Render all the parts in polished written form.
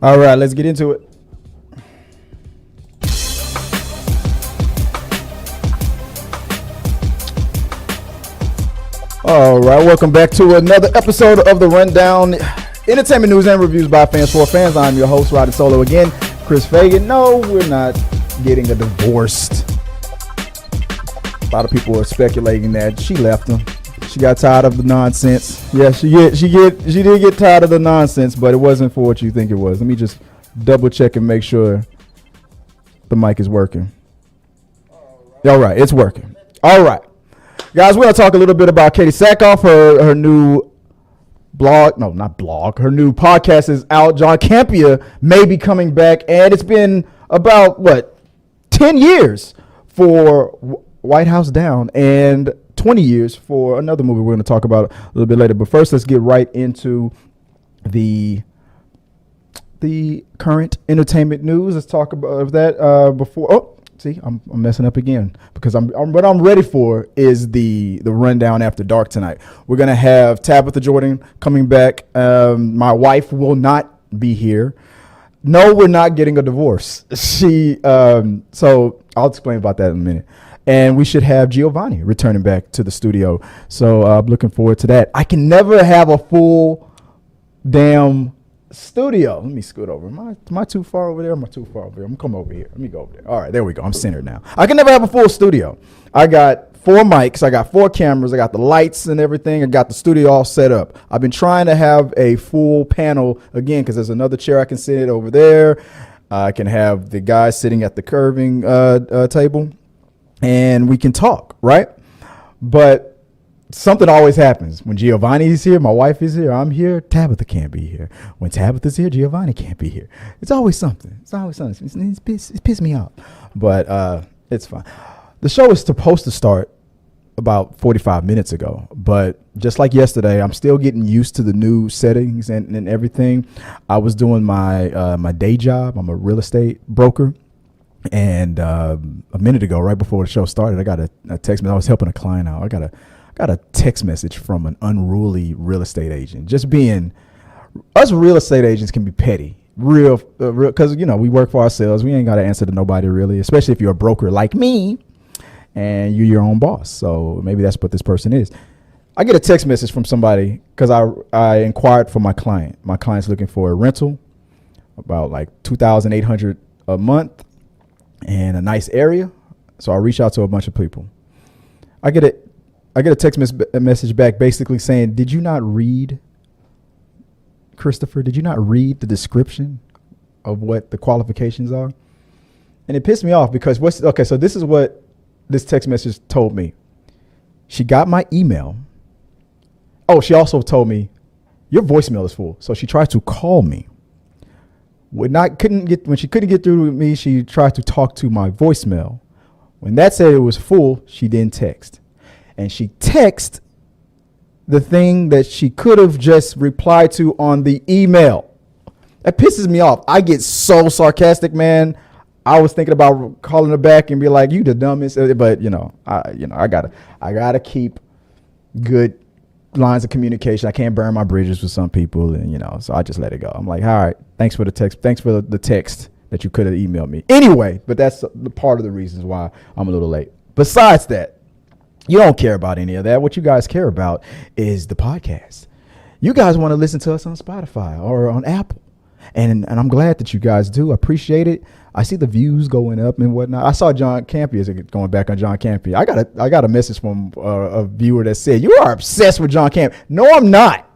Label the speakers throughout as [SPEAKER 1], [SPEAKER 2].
[SPEAKER 1] All right, let's get into it. All right, welcome back to another episode of The Rundown, entertainment news and reviews by fans for fans. I'm your host, riding solo again, Chris Fagan. No, we're not getting a divorced. A lot of people are speculating that she left him. She got tired of the nonsense. Yeah, she did get tired of the nonsense, but it wasn't for what you think it was. Let me just double check and make sure the mic is working. All right, it's working. All right, guys, we're gonna talk a little bit about Katee Sackhoff. Her new her new podcast is out. John Campea may be coming back, and it's been about 10 years for White House Down and 20 years for another movie we're going to talk about a little bit later. But first, let's get right into the current entertainment news. Let's talk about that before. Oh, see, I'm messing up again because what I'm ready for is the rundown after dark tonight. We're going to have Tabitha Jordan coming back. My wife will not be here. No, we're not getting a divorce. So I'll explain about that in a minute. And we should have Giovanni returning back to the studio. So I'm looking forward to that. I can never have a full damn studio. Let me scoot over. Am I too far over there? Am I too far over here? I'm coming over here. Let me go over there. All right, there we go. I'm centered now. I can never have a full studio. I got 4 mics. I got 4 cameras. I got the lights and everything. I got the studio all set up. I've been trying to have a full panel again because there's another chair I can sit over there. I can have the guy sitting at the curving table. And we can talk, right? But something always happens. When Giovanni's here, my wife is here, I'm here, Tabitha can't be here. When Tabitha's here, Giovanni can't be here. It's always something. It pisses me off. But it's fine. The show is supposed to start about 45 minutes ago. But just like yesterday, I'm still getting used to the new settings and everything. I was doing my day job. I'm a real estate broker. And a minute ago, right before the show started, I got a text message. I was helping a client out. I got a text message from an unruly real estate agent. Just being, us real estate agents can be petty, real, because we work for ourselves. We ain't got to answer to nobody really, especially if you're a broker like me, and you're your own boss. So maybe that's what this person is. I get a text message from somebody because I inquired for my client. My client's looking for a rental, about like $2,800 a month. And a nice area. So I reach out to a bunch of people. I get a text message back basically saying, did you not read, Christopher, did you not read the description of what the qualifications are? And it pissed me off because so this is what this text message told me. She got my email. Oh, she also told me your voicemail is full. So she tried to call me. When she couldn't get through with me, she tried to talk to my voicemail. When that said it was full, she didn't text. And she texted the thing that she could have just replied to on the email. That pisses me off. I get so sarcastic, man. I was thinking about calling her back and be like, you the dumbest. But I gotta keep good lines of communication. I can't burn my bridges with some people, and so I just let it go. I'm like, all right, thanks for the text. Thanks for the text that you could have emailed me. Anyway, but that's the part of the reasons why I'm a little late. Besides that, you don't care about any of that. What you guys care about is the podcast. You guys want to listen to us on Spotify or on Apple. And I'm glad that you guys do. I appreciate it. I see the views going up and whatnot. I saw John Campea going back on John Campea. I got a message from a viewer that said, you are obsessed with John Campea. No, I'm not.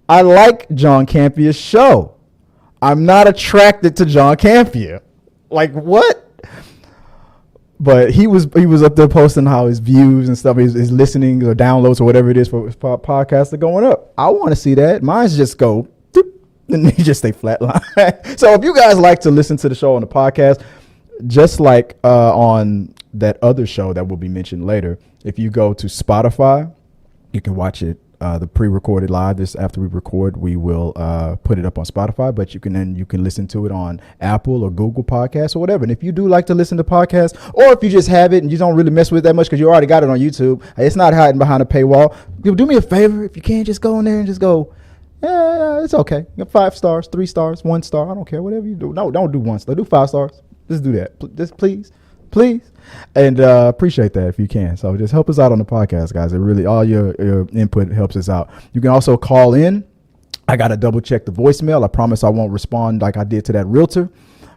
[SPEAKER 1] I like John Campea's show. I'm not attracted to John Campea. Like, what? But he was up there posting how his views and stuff, his listenings or downloads or whatever it is for his podcast are going up. I want to see that. Mine's just go, and they just stay flatline. So if you guys like to listen to the show on the podcast, just like on that other show that will be mentioned later, if you go to Spotify, you can watch it. The pre-recorded live. This after we record, we will put it up on Spotify, but you can listen to it on Apple or Google Podcasts or whatever. And if you do like to listen to podcasts, or if you just have it and you don't really mess with it that much because you already got it on YouTube, it's not hiding behind a paywall. Do me a favor, if you can, just go in there and just go, It's okay. 5 stars, 3 stars, 1 star. I don't care. Whatever you do. No, don't do 1 star. Do 5 stars. Just do that. Just please. And appreciate that if you can. So just help us out on the podcast, guys. It really, all your input helps us out. You can also call in. I got to double check the voicemail. I promise I won't respond like I did to that realtor.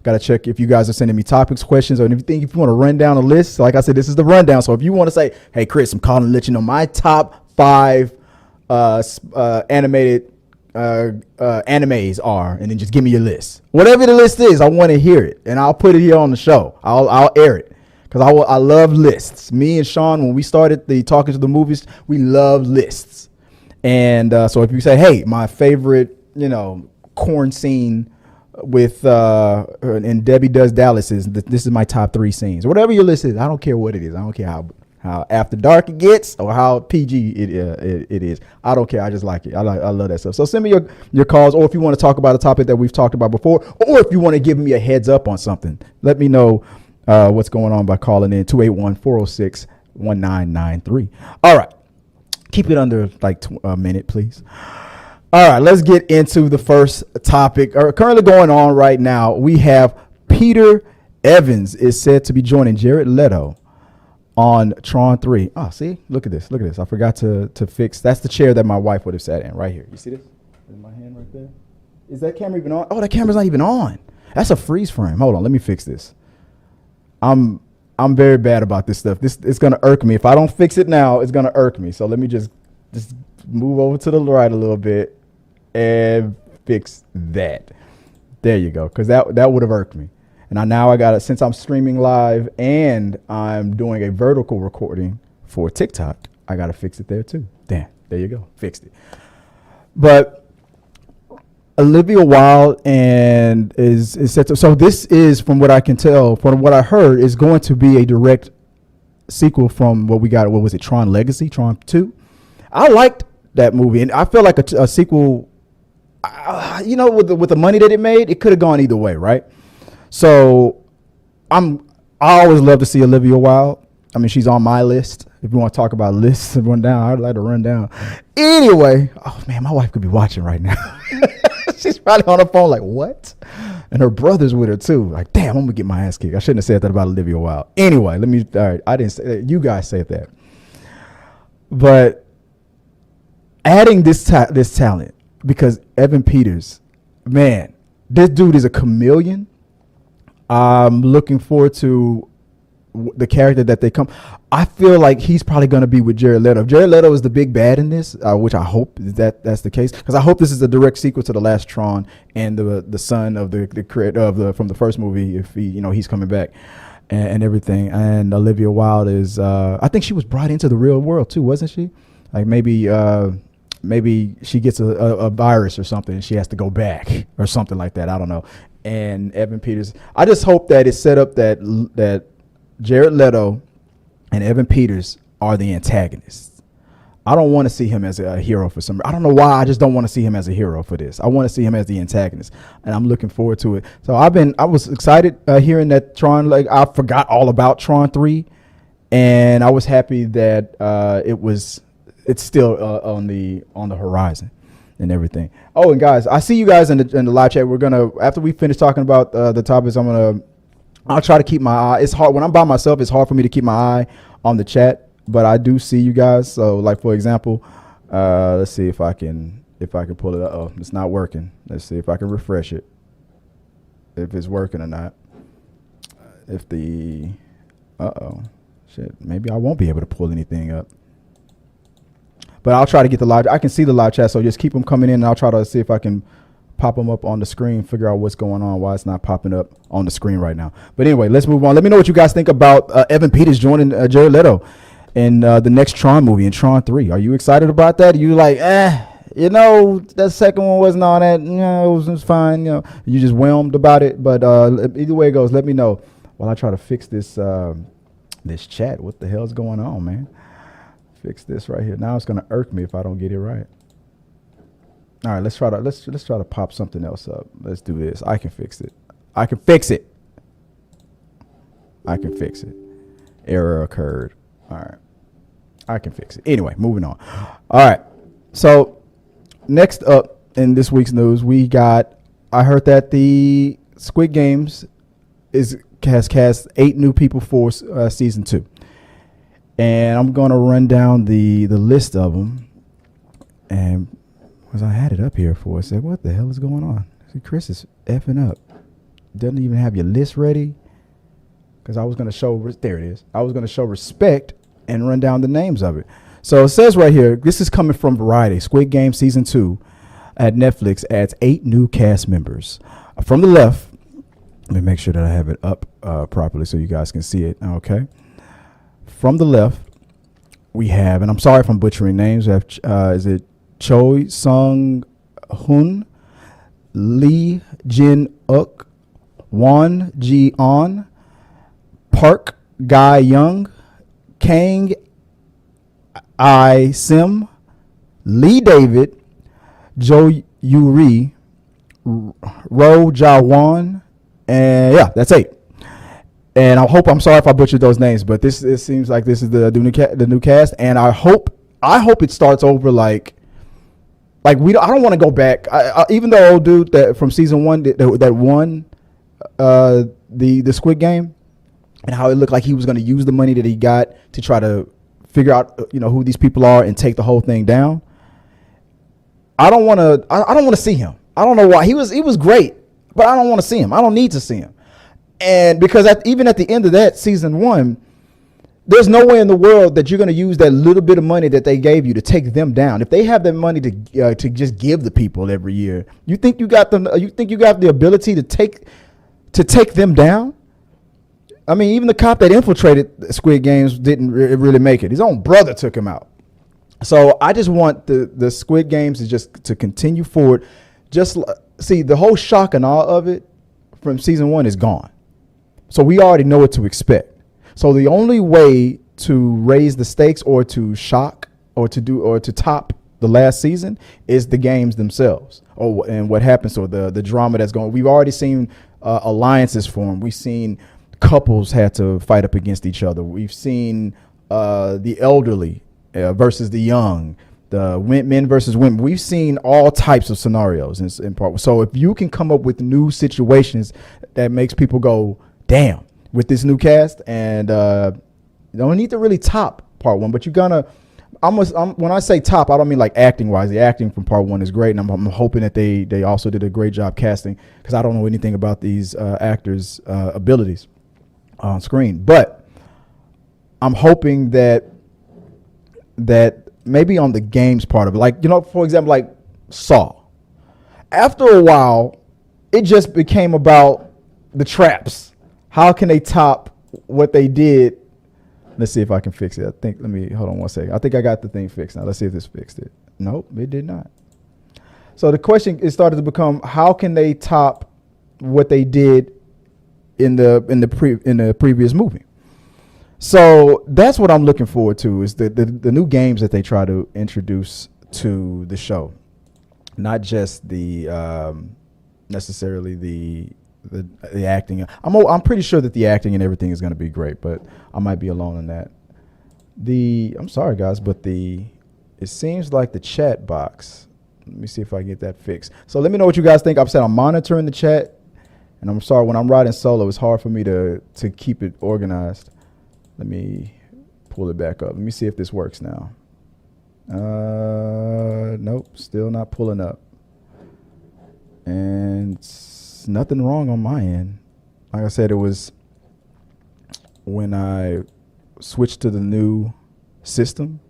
[SPEAKER 1] Got to check if you guys are sending me topics, questions, or anything. If you want to run down a list, like I said, this is the rundown. So if you want to say, hey, Chris, I'm calling to let you know my top 5 animated animes are, and then just give me your list. Whatever the list is, I want to hear it, and I'll put it here on the show. I'll air it because I love lists. Me and Sean, when we started the Talking to the Movies, we love lists. And so if you say, hey, my favorite, corn scene with and Debbie Does Dallas this is my top 3 scenes. Whatever your list is, I don't care what it is. I don't care how after dark it gets or how PG it is. I don't care. I just like it. I love that stuff. So send me your calls, or if you want to talk about a topic that we've talked about before, or if you want to give me a heads up on something, let me know what's going on by calling in 281-406-1993. All right. Keep it under like a minute, please. All right, let's get into the first topic. Currently going on right now, we have Peter Evans is said to be joining Jared Leto on Tron 3. Oh, see? Look at this. I forgot to fix. That's the chair that my wife would have sat in right here. You see this? In my hand right there? Is that camera even on? Oh, that camera's not even on. That's a freeze frame. Hold on, let me fix this. I'm very bad about this stuff. It's going to irk me. If I don't fix it now, it's going to irk me. So let me just move over to the right a little bit and fix that. There you go. Because that would have irked me. And now I got it. Since I'm streaming live and I'm doing a vertical recording for TikTok, I got to fix it there too. Damn. There you go. Fixed it. But Olivia Wilde and is set to, so this is, from what I can tell, from what I heard, is going to be a direct sequel from what we got. What was it? Tron Legacy, Tron 2. I liked that movie, and I feel like a sequel, with the money that it made, it could have gone either way, right? So I always love to see Olivia Wilde. I mean, she's on my list. If you want to talk about lists and run down, I'd like to run down. Anyway, oh man, my wife could be watching right now. She's probably on her phone like, what? And her brother's with her too. Like, damn, I'm gonna get my ass kicked. I shouldn't have said that about Olivia Wilde. Anyway, all right, I didn't say that. You guys said that. But adding this talent, because Evan Peters, man, this dude is a chameleon. I'm looking forward to the character that they come. I feel like he's probably going to be with Jared Leto. If Jared Leto is the big bad in this, which I hope that's the case, because I hope this is a direct sequel to the last Tron and the son of the creator of from the first movie. If he's coming back and everything. And Olivia Wilde is, I think she was brought into the real world too, wasn't she? Like maybe she gets a virus or something and she has to go back or something like that. I don't know. And Evan Peters, I just hope that it's set up that Jared Leto and Evan Peters are the antagonists. I don't want to see him as a hero for some. I don't know why. I just don't want to see him as a hero for this. I want to see him as the antagonist, and I'm looking forward to it. So I was excited hearing that Tron. Like, I forgot all about Tron 3, and I was happy that it's still on the horizon and everything. Oh, and guys, I see you guys in the live chat. We're gonna, after we finish talking about the topics, I'll try to keep my eye. It's hard when I'm by myself. It's hard for me to keep my eye on the chat, but I do see you guys. So, like, for example, let's see if I can pull it up. Oh, it's not working. Let's see if I can refresh it, if it's working or not. Shit, maybe I won't be able to pull anything up. But I'll try to get the live. I can see the live chat, so just keep them coming in, and I'll try to see if I can pop them up on the screen, figure out what's going on, why it's not popping up on the screen right now. But anyway, let's move on. Let me know what you guys think about Evan Peters joining Jared Leto in the next Tron movie, in Tron 3. Are you excited about that? Are you like, that second one wasn't all that, it was fine, you just whelmed about it. But either way it goes, let me know while I try to fix this this chat. What the hell's going on, man? Fix this right here. Now it's gonna irk me if I don't get it right. All right, let's try to pop something else up. Let's do this. I can fix it. Error occurred. All right, I can fix it. Anyway, moving on. All right, so next up, in this week's news, I heard that the Squid Games has cast 8 new people for season 2. And I'm going to run down the list of them. And because I had it up here for, I said, what the hell is going on? See, Chris is effing up. Doesn't even have your list ready. Because I was going to show, there it is. I was going to show respect and run down the names of it. So it says right here, this is coming from Variety. Squid Game Season 2 at Netflix adds 8 new cast members. From the left, let me make sure that I have it up properly so you guys can see it. Okay. From the left, we have, and I'm sorry if I'm butchering names, we have, is it Choi Sung-hoon, Lee Jin-uk, Won Ji-on, Park Ga-young, Kang I-sim, Lee David, Jo Yuri, Ro Ja-won, and yeah, that's 8. And I'm sorry if I butchered those names, but it seems like this is the new cast, and I hope it starts over like I don't want to go back. Even though old dude that from season 1 that won the Squid Game, and how it looked like he was going to use the money that he got to try to figure out who these people are and take the whole thing down. I don't want to see him. I don't know why. He was great, but I don't want to see him. I don't need to see him. And because even at the end of that season 1, there's no way in the world that you're going to use that little bit of money that they gave you to take them down. If they have that money to just give the people every year, you think you got them? You think you got the ability to take them down? I mean, even the cop that infiltrated Squid Games didn't really make it. His own brother took him out. So I just want the Squid Games to continue forward. Just see, the whole shock and awe of it from season 1 is gone. So we already know what to expect. So the only way to raise the stakes or to shock or to top the last season is the games themselves. And what happens, so the drama that's going. We've already seen alliances form. We've seen couples had to fight up against each other. We've seen the elderly versus the young, the men versus women. We've seen all types of scenarios in part. So if you can come up with new situations that makes people go, damn, with this new cast, and you don't need to really top part 1, but you're gonna. When I say top, I don't mean like acting wise. The acting from part 1 is great, and I'm hoping that they also did a great job casting, because I don't know anything about these actors' abilities on screen. But I'm hoping that maybe on the games part of it, like, for example, like Saw. After a while, it just became about the traps. How can they top what they did? Let's see if I can fix it. Hold on one second. I think I got the thing fixed now. Let's see if this fixed it. Nope, it did not. So the question, it started to become, how can they top what they did in the previous movie? So that's what I'm looking forward to, is the new games that they try to introduce to the show. Not just the necessarily the acting. I'm pretty sure that the acting and everything is going to be great, but I might be alone in that. I'm sorry guys, but it seems like the chat box. Let me see if I can get that fixed. So let me know what you guys think. I'm monitoring the chat, and I'm sorry, when I'm riding solo, it's hard for me to keep it organized. Let me pull it back up. Let me see if this works now. Nope, still not pulling up. And nothing wrong on my end. Like I said, it was when I switched to the new system,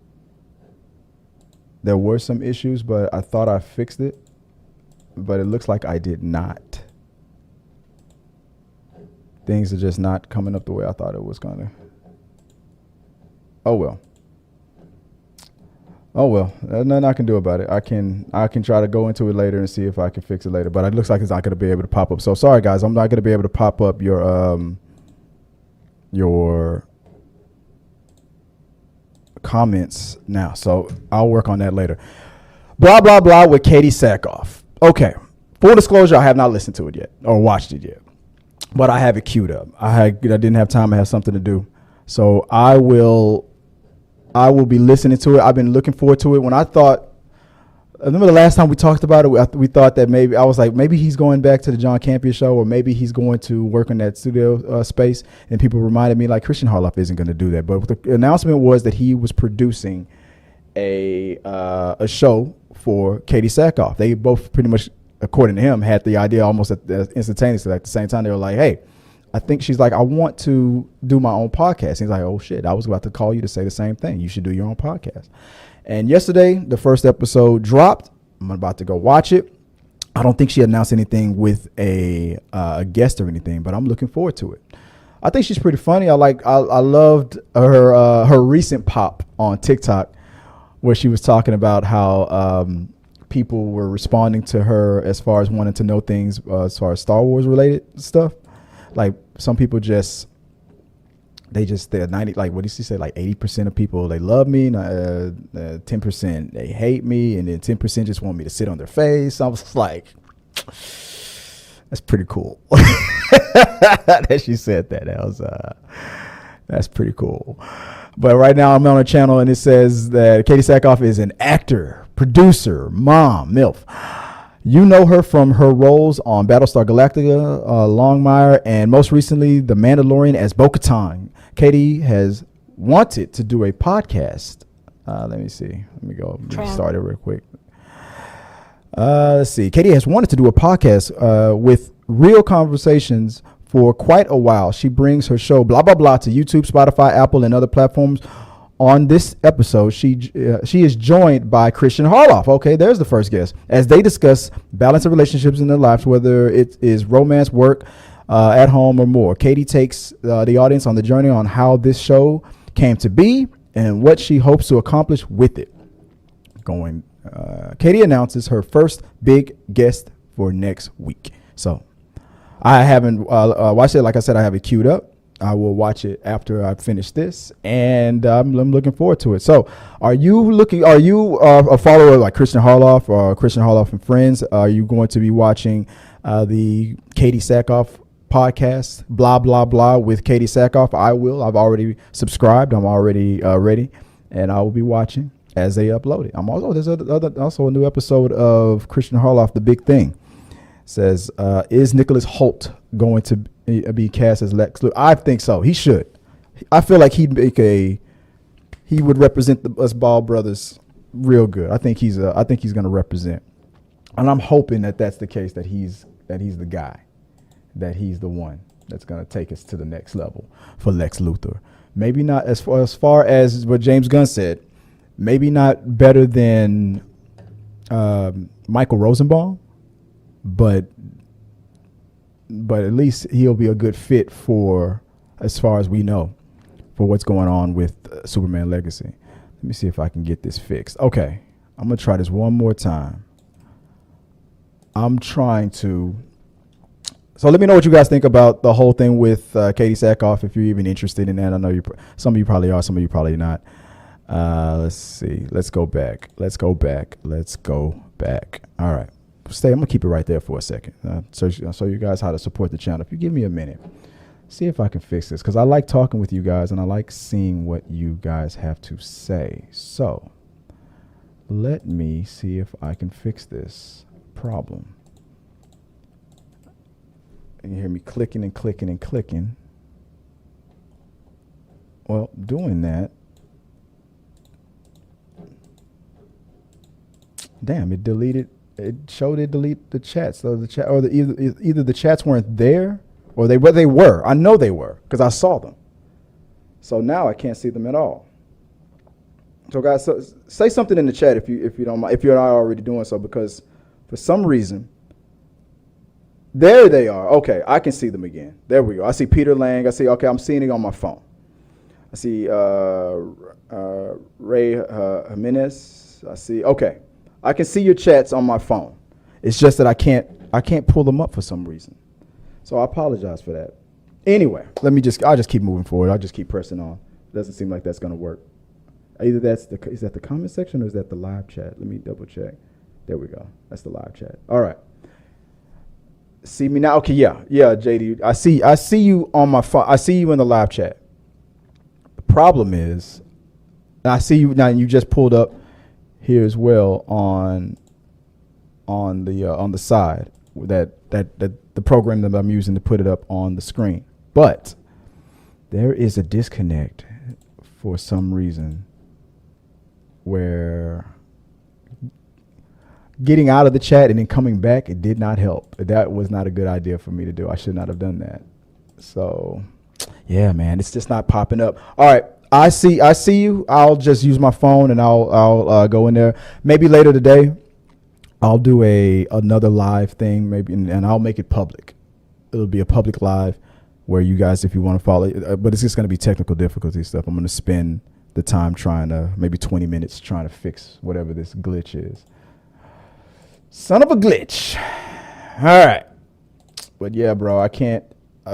[SPEAKER 1] there were some issues, but I thought I fixed it, but it looks like I did not. Things are just not coming up the way I thought it was gonna. Oh well. There's nothing I can do about it. I can try to go into it later and see if I can fix it later, but it looks like it's not going to be able to pop up. So sorry guys, I'm not going to be able to pop up your comments now. So I'll work on that later. Blah blah blah with Katee Sackhoff. Okay, full disclosure, I have not listened to it yet or watched it yet, but I have it queued up. I didn't have time. I had something to do, so I will be listening to it. I've been looking forward to it. When I thought I remember the last time we talked about it, we thought that maybe, I was like, maybe he's going back to the John Campea show, or maybe he's going to work in that studio space. And people reminded me, like, Christian Harloff isn't going to do that. But the announcement was that he was producing a show for Katee Sackhoff. They both pretty much, according to him, had the idea almost instantaneously. At the same time, they were like, hey, I think she's like, I want to do my own podcast. He's like, oh, shit, I was about to call you to say the same thing. You should do your own podcast. And yesterday, the first episode dropped. I'm about to go watch it. I don't think she announced anything with a guest or anything, but I'm looking forward to it. I think she's pretty funny. I loved her recent pop on TikTok, where she was talking about how people were responding to her as far as wanting to know things as far as Star Wars related stuff. Like, some people they're 90, like, what did she say? Like 80% of people, they love me, 10% they hate me, and then 10% just want me to sit on their face. I was just like, that's pretty cool. That she said that. That's pretty cool. But right now I'm on a channel and it says that Katee Sackhoff is an actor, producer, mom, MILF. You know her from her roles on Battlestar Galactica, Longmire, and most recently The Mandalorian as Bo-Katan. Katee has wanted to do a podcast. Let me see. Let me go. Let me start it real quick. Let's see. Katee has wanted to do a podcast with real conversations for quite a while. She brings her show BlahBlahBlah to YouTube, Spotify, Apple, and other platforms. On this episode, she is joined by Christian Harloff. Okay, there's the first guest. As they discuss balance of relationships in their lives, whether it is romance, work, at home, or more. Katee takes the audience on the journey on how this show came to be and what she hopes to accomplish with it. Katee announces her first big guest for next week. So I haven't watched it. Like I said, I have it queued up. I will watch it after I finish this, and I'm looking forward to it. So, are you a follower like Christian Harloff or Christian Harloff and Friends? Are you going to be watching the Katee Sackhoff podcast, BlahBlahBlah with Katee Sackhoff? I will. I've already subscribed. I'm already ready, and I will be watching as they upload it. There's also a new episode of Christian Harloff, The Big Thing. Says, is Nicholas Hoult going to be cast as Lex Luthor? I think so. He should. I feel like he would represent us Ball brothers real good. I think he's going to represent, and I'm hoping that that's the case. That he's the guy, that he's the one that's going to take us to the next level for Lex Luthor. Maybe not as far as what James Gunn said. Maybe not better than Michael Rosenbaum. But at least he'll be a good fit for, as far as we know, for what's going on with Superman Legacy. Let me see if I can get this fixed. Okay, I'm going to try this one more time. I'm trying to. So let me know what you guys think about the whole thing with Katee Sackhoff, if you're even interested in that. I know some of you probably are, some of you probably not. Let's see. Let's go back. All right. I'm gonna keep it right there for a second. So I'll show you guys how to support the channel. If you give me a minute, see if I can fix this, because I like talking with you guys and I like seeing what you guys have to say. So let me see if I can fix this problem. And you hear me clicking and clicking and clicking. Well, doing that. Damn, it deleted. It showed it delete the chats. So the chat, or either the chats weren't there, or they were. I know they were because I saw them. So now I can't see them at all. So guys, say something in the chat if you don't mind, if you're not already doing so, because for some reason, there they are. Okay, I can see them again. There we go. I see Peter Lang. Okay, I'm seeing it on my phone. I see Ray Jimenez. I see. Okay. I can see your chats on my phone. It's just that I can't pull them up for some reason. So I apologize for that. Anyway, I'll just keep moving forward. I'll just keep pressing on. It doesn't seem like that's going to work. Either is that the comment section or is that the live chat? Let me double check. There we go. That's the live chat. All right. See me now? Okay, yeah, JD. I see you on my phone. I see you in the live chat. The problem is, I see you now. You just pulled up here as well on on the side that the program that I'm using to put it up on the screen. But there is a disconnect for some reason where getting out of the chat and then coming back, it did not help. That was not a good idea for me to do. I should not have done that. So, yeah, man, it's just not popping up. All right, I see you. I'll just use my phone and I'll go in there. Maybe later today, I'll do another live thing, maybe, and I'll make it public. It'll be a public live where you guys, if you want to follow it, but it's just going to be technical difficulty stuff. I'm going to spend the time trying to, maybe 20 minutes trying to fix whatever this glitch is. Son of a glitch. All right. But yeah, bro, I can't,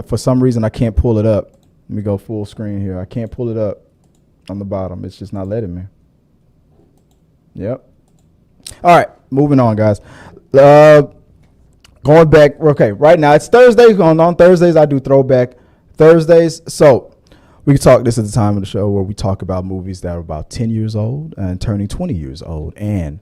[SPEAKER 1] for some reason, I can't pull it up. Let me go full screen here. I can't pull it up on the bottom. It's just not letting me. Yep. All right. Moving on, guys. Going back. Okay. Right now, it's Thursday. On Thursdays, I do Throwback Thursdays. So we can talk, this is the time of the show where we talk about movies that are about 10 years old and turning 20 years old. And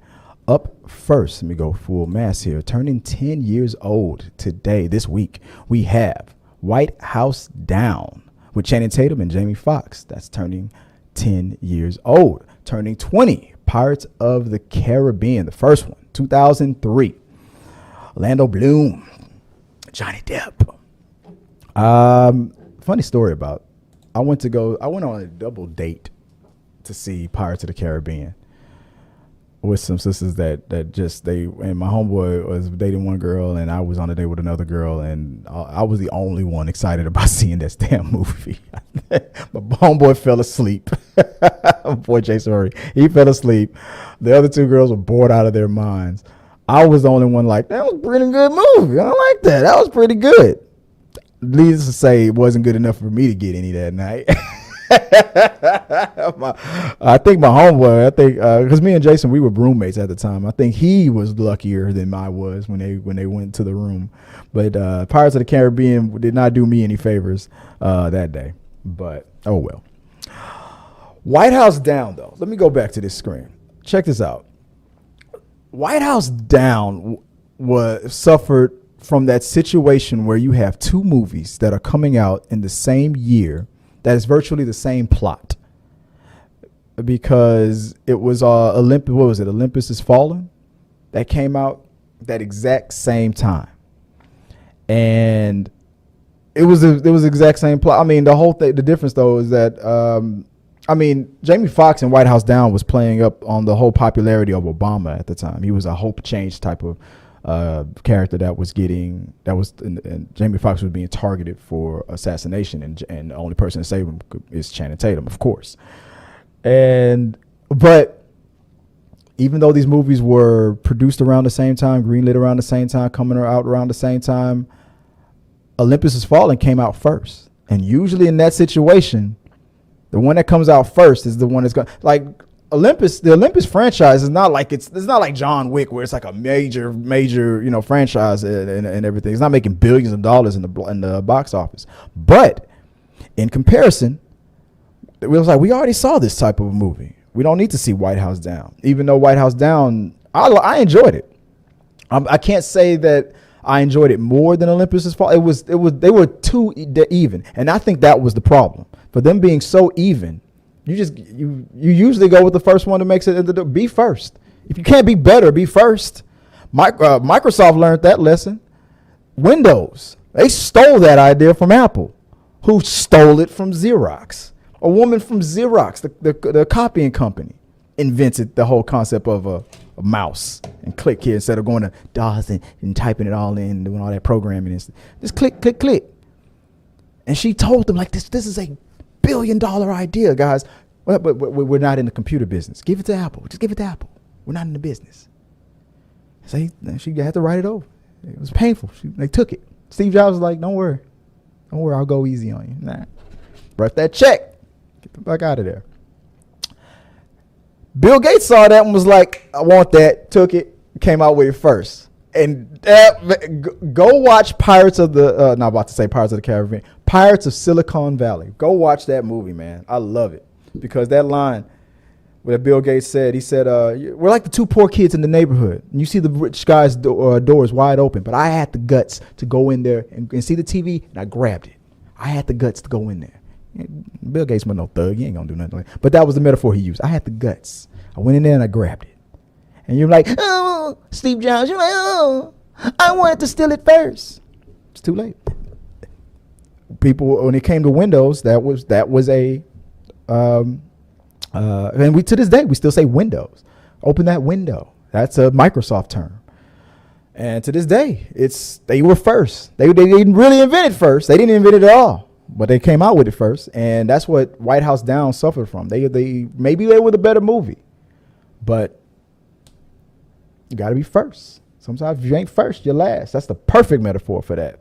[SPEAKER 1] up first, let me go full mass here. Turning 10 years old today, this week, we have White House Down with Channing Tatum and Jamie Foxx. That's turning 10 years old. Turning 20, Pirates of the Caribbean, the first one, 2003. Orlando Bloom, Johnny Depp. Funny story about, I went on a double date to see Pirates of the Caribbean with some sisters that and my homeboy was dating one girl and I was on a date with another girl, and I was the only one excited about seeing this damn movie. My homeboy fell asleep. Boy, Jason Murray, he fell asleep. The other two girls were bored out of their minds. I was the only one like, that was a pretty good movie. I like that. That was pretty good. Needless to say, it wasn't good enough for me to get any that night. I think my homeboy, because me and Jason, we were roommates at the time. I think he was luckier than I was when they went to the room. But Pirates of the Caribbean did not do me any favors that day. But oh well. White House Down, though. Let me go back to this screen. Check this out. White House Down suffered from that situation where you have two movies that are coming out in the same year that is virtually the same plot, because it was Olympus. What was it? Olympus Has Fallen, that came out that exact same time, and it was the exact same plot. I mean, the whole thing. The difference though is that Jamie Foxx in White House Down was playing up on the whole popularity of Obama at the time. He was a hope change type of character and Jamie Foxx was being targeted for assassination, and the only person to save him is Channing Tatum, of course. But even though these movies were produced around the same time, greenlit around the same time, coming out around the same time, Olympus Has Fallen came out first. And usually in that situation, the one that comes out first is the one that's going, like, the Olympus franchise is not like it's not like John Wick, where it's like a major franchise and everything. It's not making billions of dollars in the box office. But in comparison, it was like, we already saw this type of movie. We don't need to see White House Down. Even though White House Down, I enjoyed it. I can't say that I enjoyed it more than Olympus Has Fallen. They were too even, and I think that was the problem. For them being so even, you usually go with the first one that makes it. Be first. If you can't be better, be first. Microsoft learned that lesson. Windows, they stole that idea from Apple, who stole it from Xerox. A woman from Xerox, the copying company, invented the whole concept of a mouse and click here instead of going to DOS and typing it all in, doing all that programming. Just click, click, click. And she told them, like, this is a $1 billion idea, guys. But we're not in the computer business. Give it to Apple. Just give it to Apple. We're not in the business. So she had to write it over. It was painful. They took it. Steve Jobs was like, don't worry. I'll go easy on you. Nah. Write that check. Get the fuck out of there. Bill Gates saw that and was like, I want that. Took it. Came out with it first. And go watch Pirates of the Caribbean. Pirates of Silicon Valley. Go watch that movie, man. I love it. Because that line, what Bill Gates said. He said, we're like the two poor kids in the neighborhood. And you see the rich guy's doors wide open, but I had the guts to go in there and see the TV, and I grabbed it. I had the guts to go in there. Bill Gates wasn't no thug. He ain't going to do nothing. But that was the metaphor he used. I had the guts. I went in there and I grabbed it. And you're like, oh, Steve Jobs. You're like, oh, I wanted to steal it first. It's too late. People, when it came to Windows, that was a... and we to this day we still say Windows. Open that window. That's a Microsoft term. And to this day, they were first. They didn't really invent it first. They didn't invent it at all, but they came out with it first. And that's what White House Down suffered from. They maybe they were the better movie, but you got to be first. Sometimes if you ain't first, you're last. That's the perfect metaphor for that.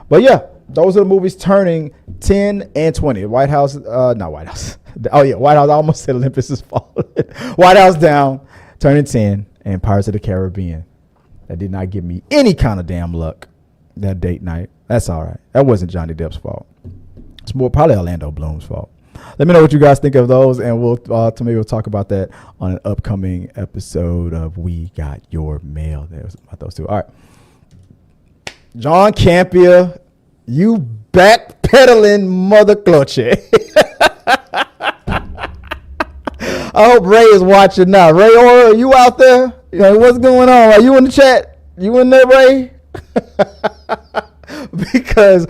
[SPEAKER 1] But yeah, those are the movies turning 10 and 20. White House, not White House. Oh yeah, White House. I almost said Olympus is falling. White House Down, turning 10, and Pirates of the Caribbean. That did not give me any kind of damn luck that date night. That's all right. That wasn't Johnny Depp's fault. It's more probably Orlando Bloom's fault. Let me know what you guys think of those, and we'll talk about that on an upcoming episode of We Got Your Mail. There's about those two. All right. John Campea, you backpedaling mother clutcher. I hope Ray is watching now. Ray, are you out there? You know, what's going on? Are you in the chat? You in there, Ray? Because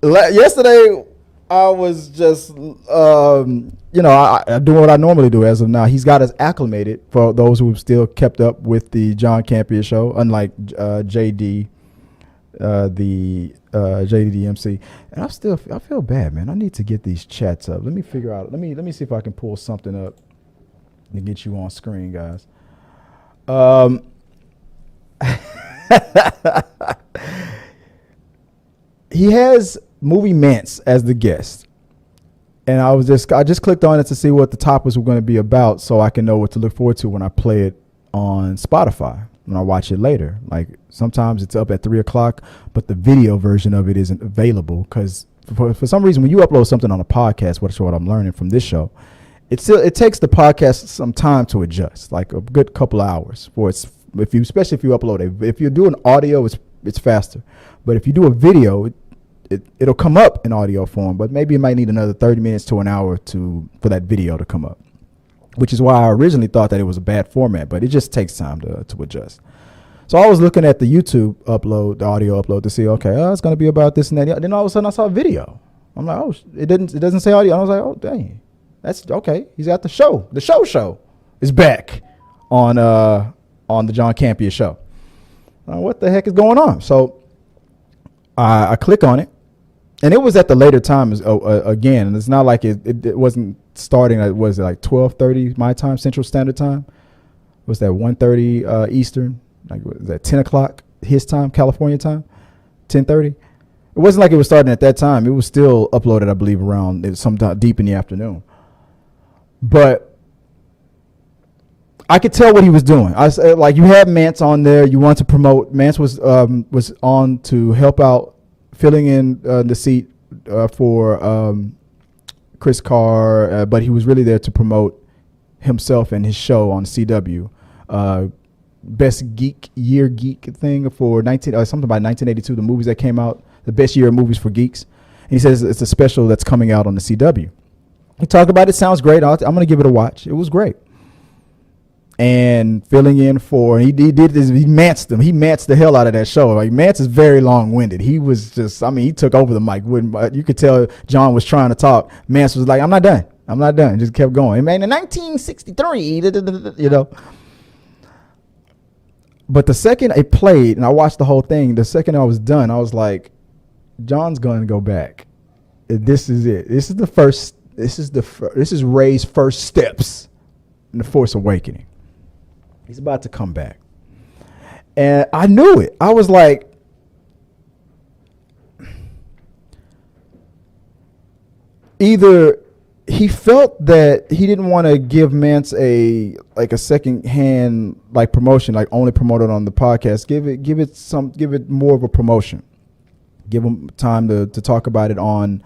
[SPEAKER 1] yesterday I was just, I doing what I normally do as of now. He's got us acclimated, for those who have still kept up with the John Campea show, unlike JD, the JDDMC. And I feel bad, man. I need to get these chats up. Let me figure out. Let me see if I can pull something up to get you on screen, guys. He has Movie Mance as the guest, and I just clicked on it to see what the topics were going to be about, so I can know what to look forward to when I play it on Spotify, when I watch it later. Like sometimes it's up at 3:00, but the video version of it isn't available because for some reason when you upload something on a podcast, which is what I'm learning from this show, it takes the podcast some time to adjust, like a good couple of hours for its. Especially if you upload it. If you're doing audio, it's faster. But if you do a video, it'll come up in audio form. But maybe it might need another 30 minutes to an hour for that video to come up. Which is why I originally thought that it was a bad format, but it just takes time to adjust. So I was looking at the YouTube upload, the audio upload, to see, okay, it's going to be about this and that. Then all of a sudden I saw a video. I'm like, oh, it doesn't say audio. I was like, oh, dang, that's okay. He's got the show. The show is back on the John Campea show. What the heck is going on? So I click on it, and it was at the later time again. And it's not like it wasn't starting at, was it like 12:30 my time, Central Standard Time? Was that 1:30 Eastern? Like, was that 10 o'clock his time, California time? 10:30? It wasn't like it was starting at that time. It was still uploaded, I believe, around sometime deep in the afternoon. But I could tell what he was doing. I said, like, you had Mance on there. You want to promote. Mance was on to help out, filling in the seat for Chris Carr, but he was really there to promote himself and his show on CW. Best geek thing for something about 1982. The movies that came out, the best year of movies for geeks. And he says it's a special that's coming out on the CW. He talked about it. Sounds great. I'm going to give it a watch. It was great. And filling in for, he did this, he manced them. He manced the hell out of that show. Like, Mance is very long-winded. He was just, he took over the mic. You could tell John was trying to talk. Mance was like, I'm not done. Just kept going. Man, in 1963, But the second it played, and I watched the whole thing, the second I was done, I was like, John's going to go back. This is it. This is Ray's first steps in the Force Awakening. He's about to come back. And I knew it. I was like, either he felt that he didn't want to give Mance a second hand promotion, like only promote it on the podcast. Give it more of a promotion. Give him time to talk about it on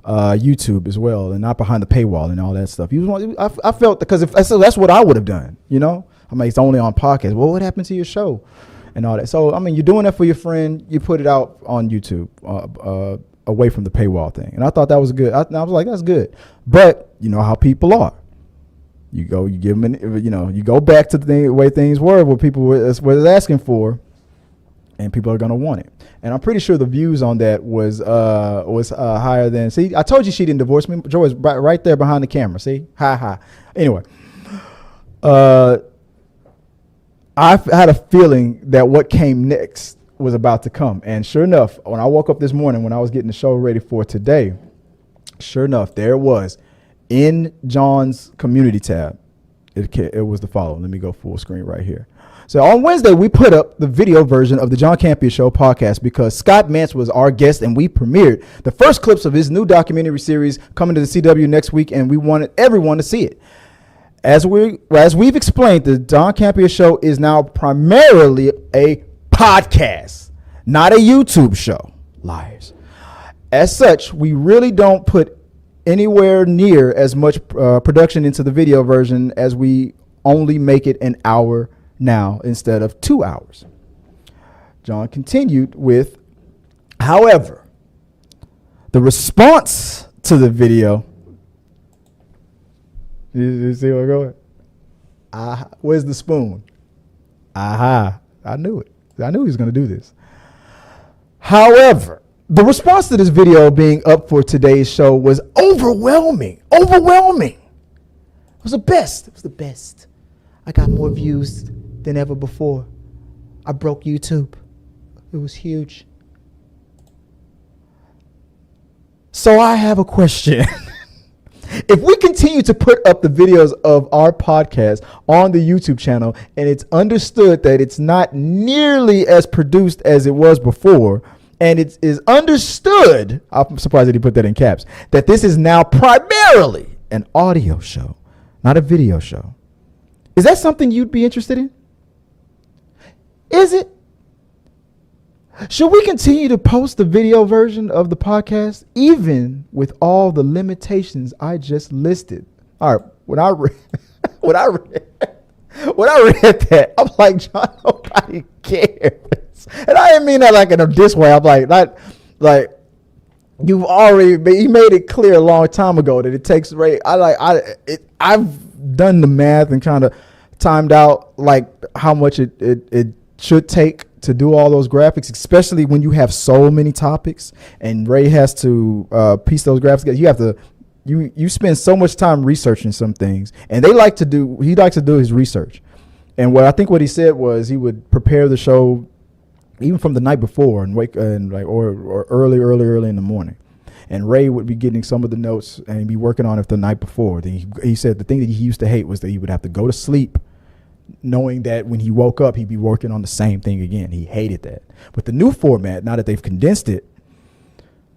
[SPEAKER 1] YouTube as well, and not behind the paywall and all that stuff. I felt because if that's what I would have done, I mean, it's only on podcast. Well, what happened to your show and all that? So, I mean, you're doing that for your friend. You put it out on YouTube away from the paywall thing. And I thought that was good. I was like, that's good. But you know how people are. You give them, you go back to the way things were, what people were asking for, and people are going to want it. And I'm pretty sure the views on that was higher than, see, I told you she didn't divorce me. Joy was right there behind the camera. See? Ha. Anyway. I had a feeling that what came next was about to come. And sure enough, when I woke up this morning, when I was getting the show ready for today, sure enough, there it was in John's community tab. It was the following. Let me go full screen right here. So on Wednesday, we put up the video version of the John Campea Show podcast because Scott Mance was our guest, and we premiered the first clips of his new documentary series coming to the CW next week, and we wanted everyone to see it. As we've explained, the John Campea Show is now primarily a podcast, not a YouTube show. Liars. As such, we really don't put anywhere near as much production into the video version, as we only make it an hour now instead of 2 hours. John continued with, however, the response to the video. You see where I'm going? Where's the spoon? Aha. I knew it. I knew he was going to do this. However, the response to this video being up for today's show was overwhelming. Overwhelming. It was the best. It was the best. I got more views than ever before. I broke YouTube. It was huge. So I have a question. If we continue to put up the videos of our podcast on the YouTube channel, and it's understood that it's not nearly as produced as it was before, and it is understood, I'm surprised that he put that in caps, that this is now primarily an audio show, not a video show. Is that something you'd be interested in? Is it? Should we continue to post the video version of the podcast, even with all the limitations I just listed? All right, when I read that, I'm like, John, nobody cares. And I didn't mean that like in a diss way. I'm like, not like you've already, he made it clear a long time ago that it takes I've done the math and kind of timed out like how much it should take to do all those graphics, especially when you have so many topics and Ray has to piece those graphics together. You have to, you spend so much time researching some things, and he likes to do his research. And what he said was he would prepare the show even from the night before and or early in the morning. And Ray would be getting some of the notes and be working on it the night before. Then he said the thing that he used to hate was that he would have to go to sleep knowing that when he woke up, he'd be working on the same thing again. He hated that. With the new format, now that they've condensed it,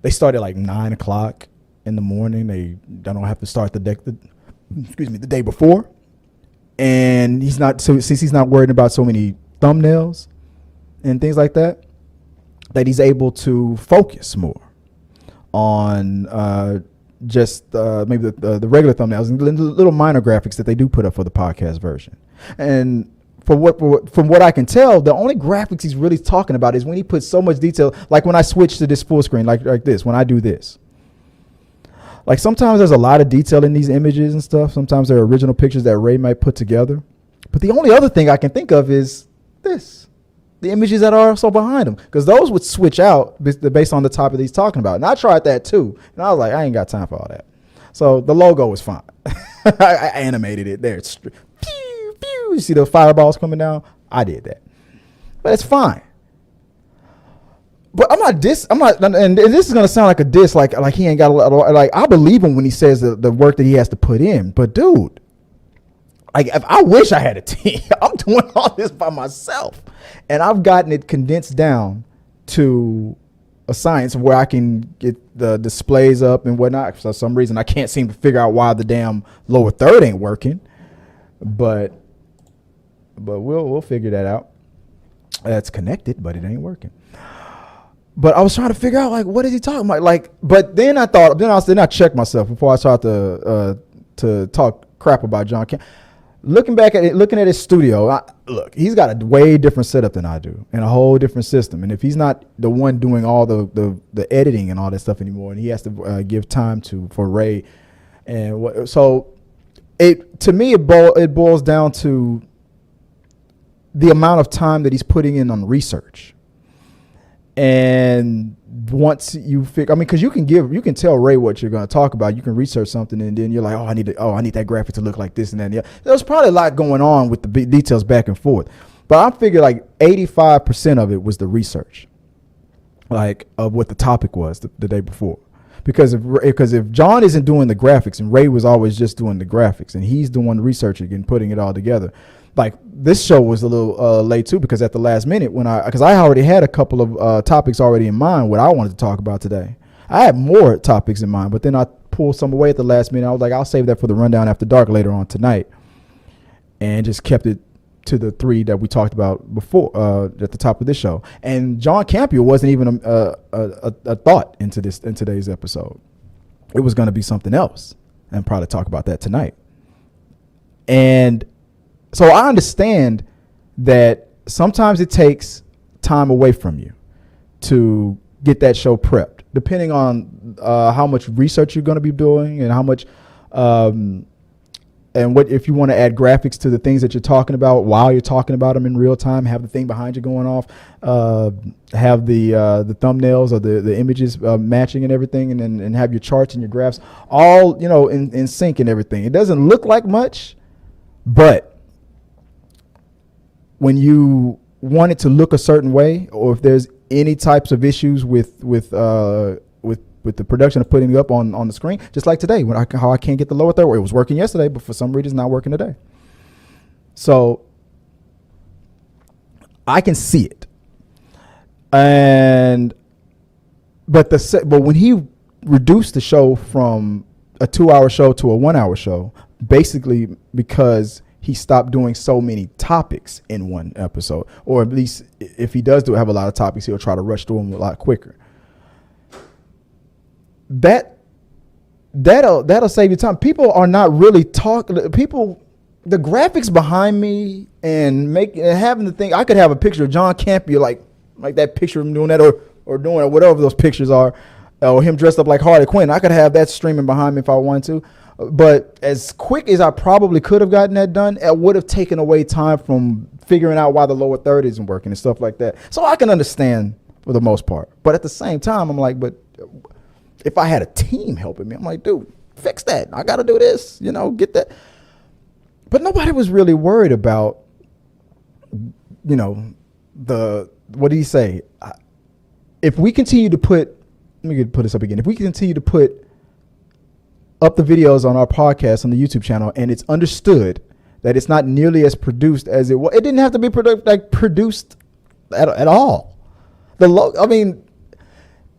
[SPEAKER 1] they start at like 9 o'clock in the morning. They don't have to start the day before. And since he's not worried about so many thumbnails and things like that, that he's able to focus more on just maybe the regular thumbnails and little minor graphics that they do put up for the podcast version. And from what I can tell, the only graphics he's really talking about is when he puts so much detail, like when I switch to this full screen, like this, when I do this. Like sometimes there's a lot of detail in these images and stuff. Sometimes there are original pictures that Ray might put together. But the only other thing I can think of is this. The images that are also behind him, because those would switch out based on the topic he's talking about. And I tried that too. And I was like, I ain't got time for all that. So the logo was fine. I animated it there. It's pew, pew. You see the fireballs coming down? I did that. But it's fine. But and this is going to sound like a diss, like he ain't got a lot of, like, I believe him when he says the work that he has to put in. But dude, like, if I wish I had a team. I'm doing all this by myself. And I've gotten it condensed down to a science where I can get the displays up and whatnot. For some reason, I can't seem to figure out why the damn lower third ain't working. But we'll figure that out. It's connected, but it ain't working. But I was trying to figure out, like, what is he talking about? Like, but then I checked myself before I started to talk crap about John Campea. Looking at his studio, look, he's got a way different setup than I do and a whole different system. And if he's not the one doing all the editing and all that stuff anymore, and he has to give time for Ray, and so to me it boils down to the amount of time that he's putting in on research. And once you figure, I mean, because you can tell Ray what you're going to talk about. You can research something, and then you're like, I need that graphic to look like this and that. And the other. There's probably a lot going on with the big details back and forth, but I figure like 85% of it was the research, like of what the topic was the day before. Because if John isn't doing the graphics and Ray was always just doing the graphics and he's doing the researching and putting it all together. Like this show was a little late too, because at the last minute because I already had a couple of topics already in mind what I wanted to talk about today. I had more topics in mind, but then I pulled some away at the last minute. I was like, I'll save that for the rundown after dark later on tonight, and just kept it to the 3 that we talked about before at the top of this show. And John Campea wasn't even a thought in today's episode. It was going to be something else, and probably talk about that tonight. And so I understand that sometimes it takes time away from you to get that show prepped, depending on how much research you're going to be doing and how much, and what if you want to add graphics to the things that you're talking about while you're talking about them in real time, have the thing behind you going off, have the thumbnails or the images matching and everything, and have your charts and your graphs all in sync and everything. It doesn't look like much, but when you want it to look a certain way, or if there's any types of issues with the production of putting it up on the screen, just like today, how I can't get the lower third. It was working yesterday, but for some reason it's not working today. So I can see it, but when he reduced the show from a 2-hour show to a 1-hour show, basically because he stopped doing so many topics in one episode, or at least if he does have a lot of topics, he'll try to rush through them a lot quicker. That'll save you time. People are not really talking. The graphics behind me and having the thing. I could have a picture of John Campea like that picture of him doing that, or doing whatever those pictures are, or him dressed up like Harley Quinn. I could have that streaming behind me if I wanted to. But as quick as I probably could have gotten that done, it would have taken away time from figuring out why the lower third isn't working and stuff like that. So I can understand for the most part. But at the same time, I'm like, but if I had a team helping me, I'm like, dude, fix that. I got to do this, get that. But nobody was really worried about, what did he say? If we continue to let me put this up again. If we continue to put up the videos on our podcast on the YouTube channel, and it's understood that it's not nearly as produced as it was. It didn't have to be produced at all.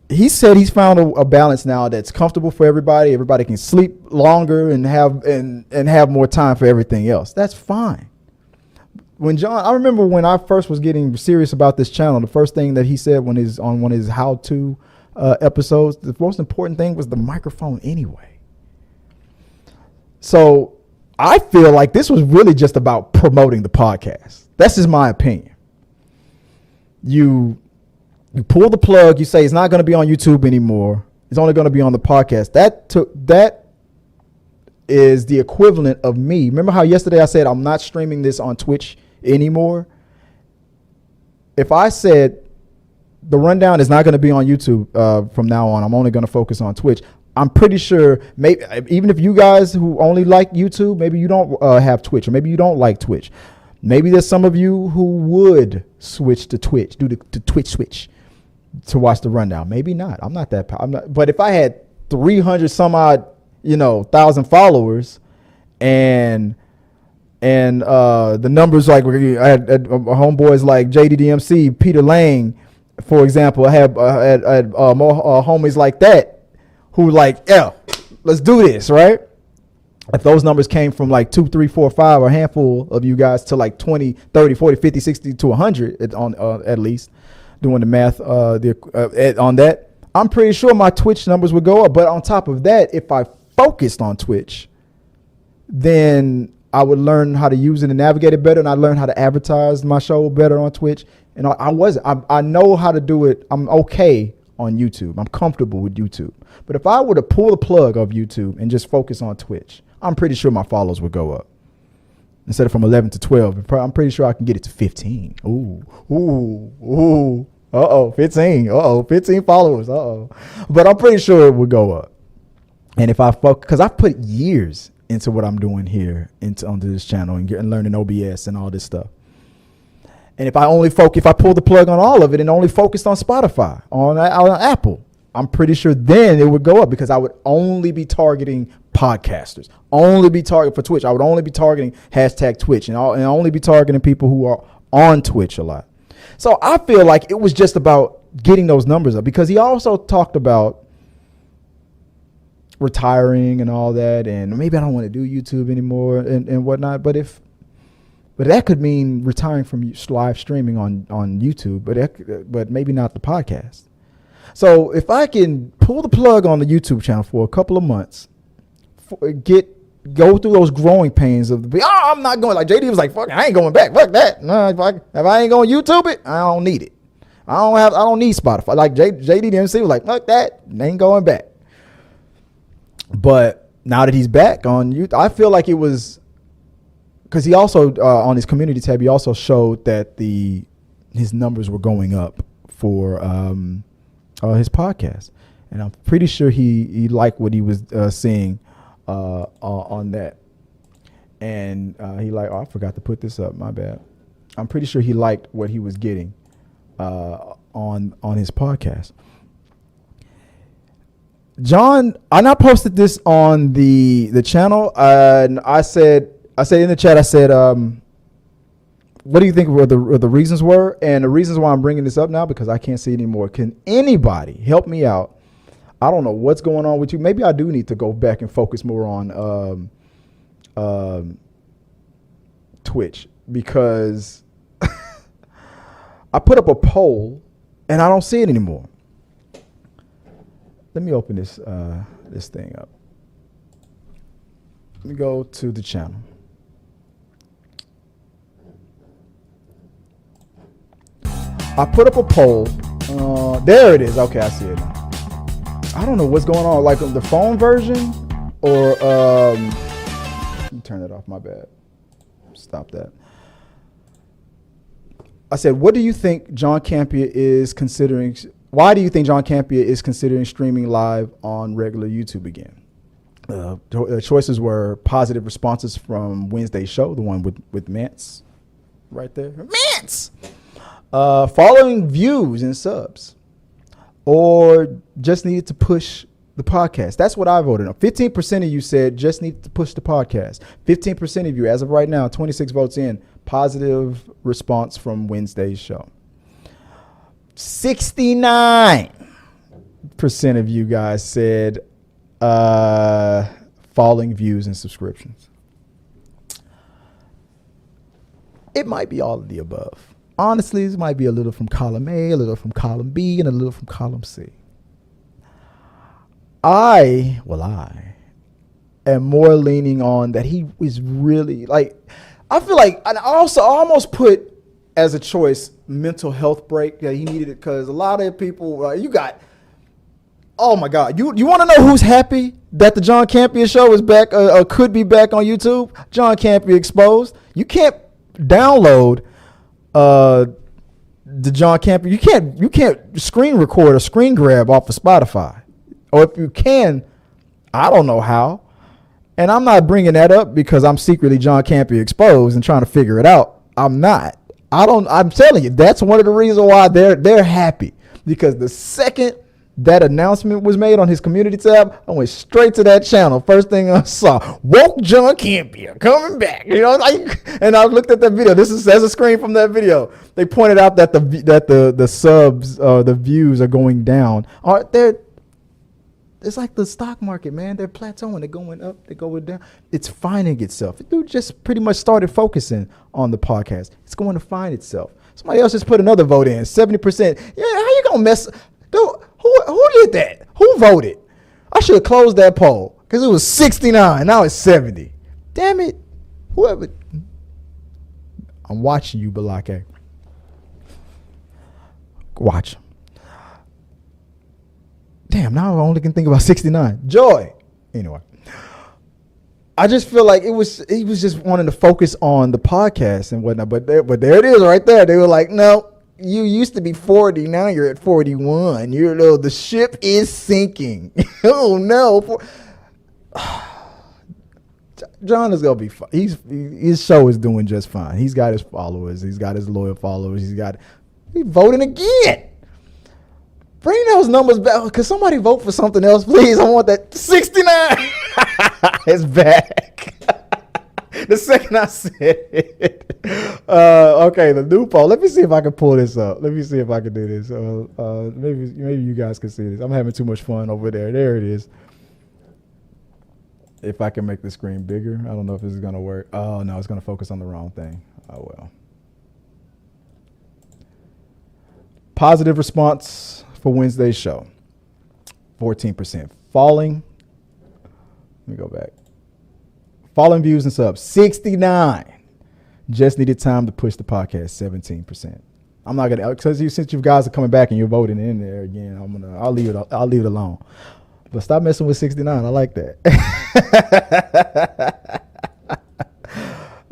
[SPEAKER 1] He said he's found a balance now that's comfortable for everybody. Everybody can sleep longer and have more time for everything else. That's fine. I remember when I first was getting serious about this channel, the first thing that he said on one of his how-to episodes, the most important thing was the microphone anyway. So I feel like this was really just about promoting the podcast. That's just my opinion. You pull the plug. You say it's not going to be on YouTube anymore. It's only going to be on the podcast. That is the equivalent of me. Remember how yesterday I said I'm not streaming this on Twitch anymore? If I said the rundown is not going to be on YouTube from now on, I'm only going to focus on Twitch, I'm pretty sure, maybe even if you guys who only like YouTube, maybe you don't have Twitch, or maybe you don't like Twitch. Maybe there's some of you who would switch to Twitch, do the Twitch switch to watch the rundown. Maybe not. I'm not. But if I had 300 some odd, 1,000 followers, and the numbers, like I had homeboys like JDDMC, Peter Lang, for example, I had more homies like that, who like, yeah, let's do this, right? If those numbers came from like 2, 3, 4, 5, or a handful of you guys to like 20, 30, 40, 50, 60 to 100 at least, doing the math on that, I'm pretty sure my Twitch numbers would go up. But on top of that, if I focused on Twitch, then I would learn how to use it and navigate it better, and I learned how to advertise my show better on Twitch. And I know how to do it. I'm okay on YouTube. I'm comfortable with YouTube. But if I were to pull the plug of YouTube and just focus on Twitch, I'm pretty sure my follows would go up. Instead of from 11 to 12, I'm pretty sure I can get it to 15. Ooh. 15. 15 followers. But I'm pretty sure it would go up. And if I focus, because I've put years into what I'm doing here onto this channel and learning OBS and all this stuff. And if I pull the plug on all of it and only focused on Spotify, on Apple, I'm pretty sure then it would go up, because I would only be targeting podcasters, only be targeting for Twitch. I would only be targeting #Twitch and only be targeting people who are on Twitch a lot. So I feel like it was just about getting those numbers up, because he also talked about retiring and all that, and maybe I don't want to do YouTube anymore and whatnot. But that could mean retiring from live streaming on YouTube, but maybe not the podcast. So if I can pull the plug on the YouTube channel for a couple of months, go through those growing pains of I'm not going, like JD was like, fuck, I ain't going back. Fuck that. No, if I ain't going to YouTube it, I don't need it. I don't need Spotify. Like JD DMC was like, fuck that, ain't going back. But now that he's back on YouTube, I feel like it was because he also on his community tab, he also showed that his numbers were going up for his podcast, and I'm pretty sure he liked what he was seeing on that. And he I forgot to put this up, my bad. I'm pretty sure he liked what he was getting on his podcast. John, I posted this on the channel, and I said in the chat, I said, what do you think the reasons were? And the reasons why I'm bringing this up now, because I can't see anymore. Can anybody help me out? I don't know what's going on with you. Maybe I do need to go back and focus more on Twitch, because I put up a poll and I don't see it anymore. Let me open this thing up. Let me go to the channel. I put up a poll. There it is. Okay, I see it now. I don't know what's going on, like on the phone version or let me turn it off, my bad. Stop that. I said, what do you think John Campea is considering? Why do you think John Campea is considering streaming live on regular YouTube again? The choices were positive responses from Wednesday's show, the one with Mance right there. Mance! Following views and subs, or just needed to push the podcast. That's what I voted on. 15% of you said just need to push the podcast. 15% of you, as of right now, 26 votes in, positive response from Wednesday's show. 69% of you guys said falling views and subscriptions. It might be all of the above. Honestly, this might be a little from column A, a little from column B, and a little from column C. I am more leaning on that he was really like, I feel like, and I almost put as a choice mental health break that he needed it, because a lot of people, oh my God, you want to know who's happy that the John Campea show is back or could be back on YouTube? John Campea Exposed. You can't download the John Campea. You can't screen record or screen grab off of Spotify. Or if you can, I don't know how. And I'm not bringing that up because I'm secretly John Campea Exposed and trying to figure it out. I'm not. I'm telling you, that's one of the reasons why they're happy, because the second that announcement was made on his community tab, I went straight to that channel. First thing I saw, woke John Campea coming back. And I looked at that video. There's a screen from that video. They pointed out that the subs, the views are going down. It's like the stock market, man. They're plateauing. They're going up. They're going down. It's finding itself. Dude just pretty much started focusing on the podcast. It's going to find itself. Somebody else just put another vote in. 70%. Yeah, how you gonna mess? Dude, who did that? Who voted? I should have closed that poll because it was 69. Now it's 70. Damn it. Whoever. I'm watching you, Balake. Watch. Damn, now I only can think about 69. Joy. Anyway. I just feel like he was just wanting to focus on the podcast and whatnot. But there it is right there. They were like, no, you used to be 40. Now you're at 41. The ship is sinking. Oh, no. John is going to be fine. His show is doing just fine. He's got his followers. He's got his loyal followers. He's voting again. Bring those numbers back. Could somebody vote for something else, please? I want that 69. It's back. The second I said it. Okay, the new poll. Let me see if I can pull this up. Let me see if I can do this. Maybe you guys can see this. I'm having too much fun over there. There it is. If I can make the screen bigger. I don't know if this is going to work. Oh, no, it's going to focus on the wrong thing. Oh, well. Positive response for Wednesday's show. 14%. Falling. Let me go back. Falling views and subs. 69. Just needed time to push the podcast. 17%. I'm not gonna, because since you guys are coming back and you're voting in there again, I'll leave it alone. But stop messing with 69. I like that.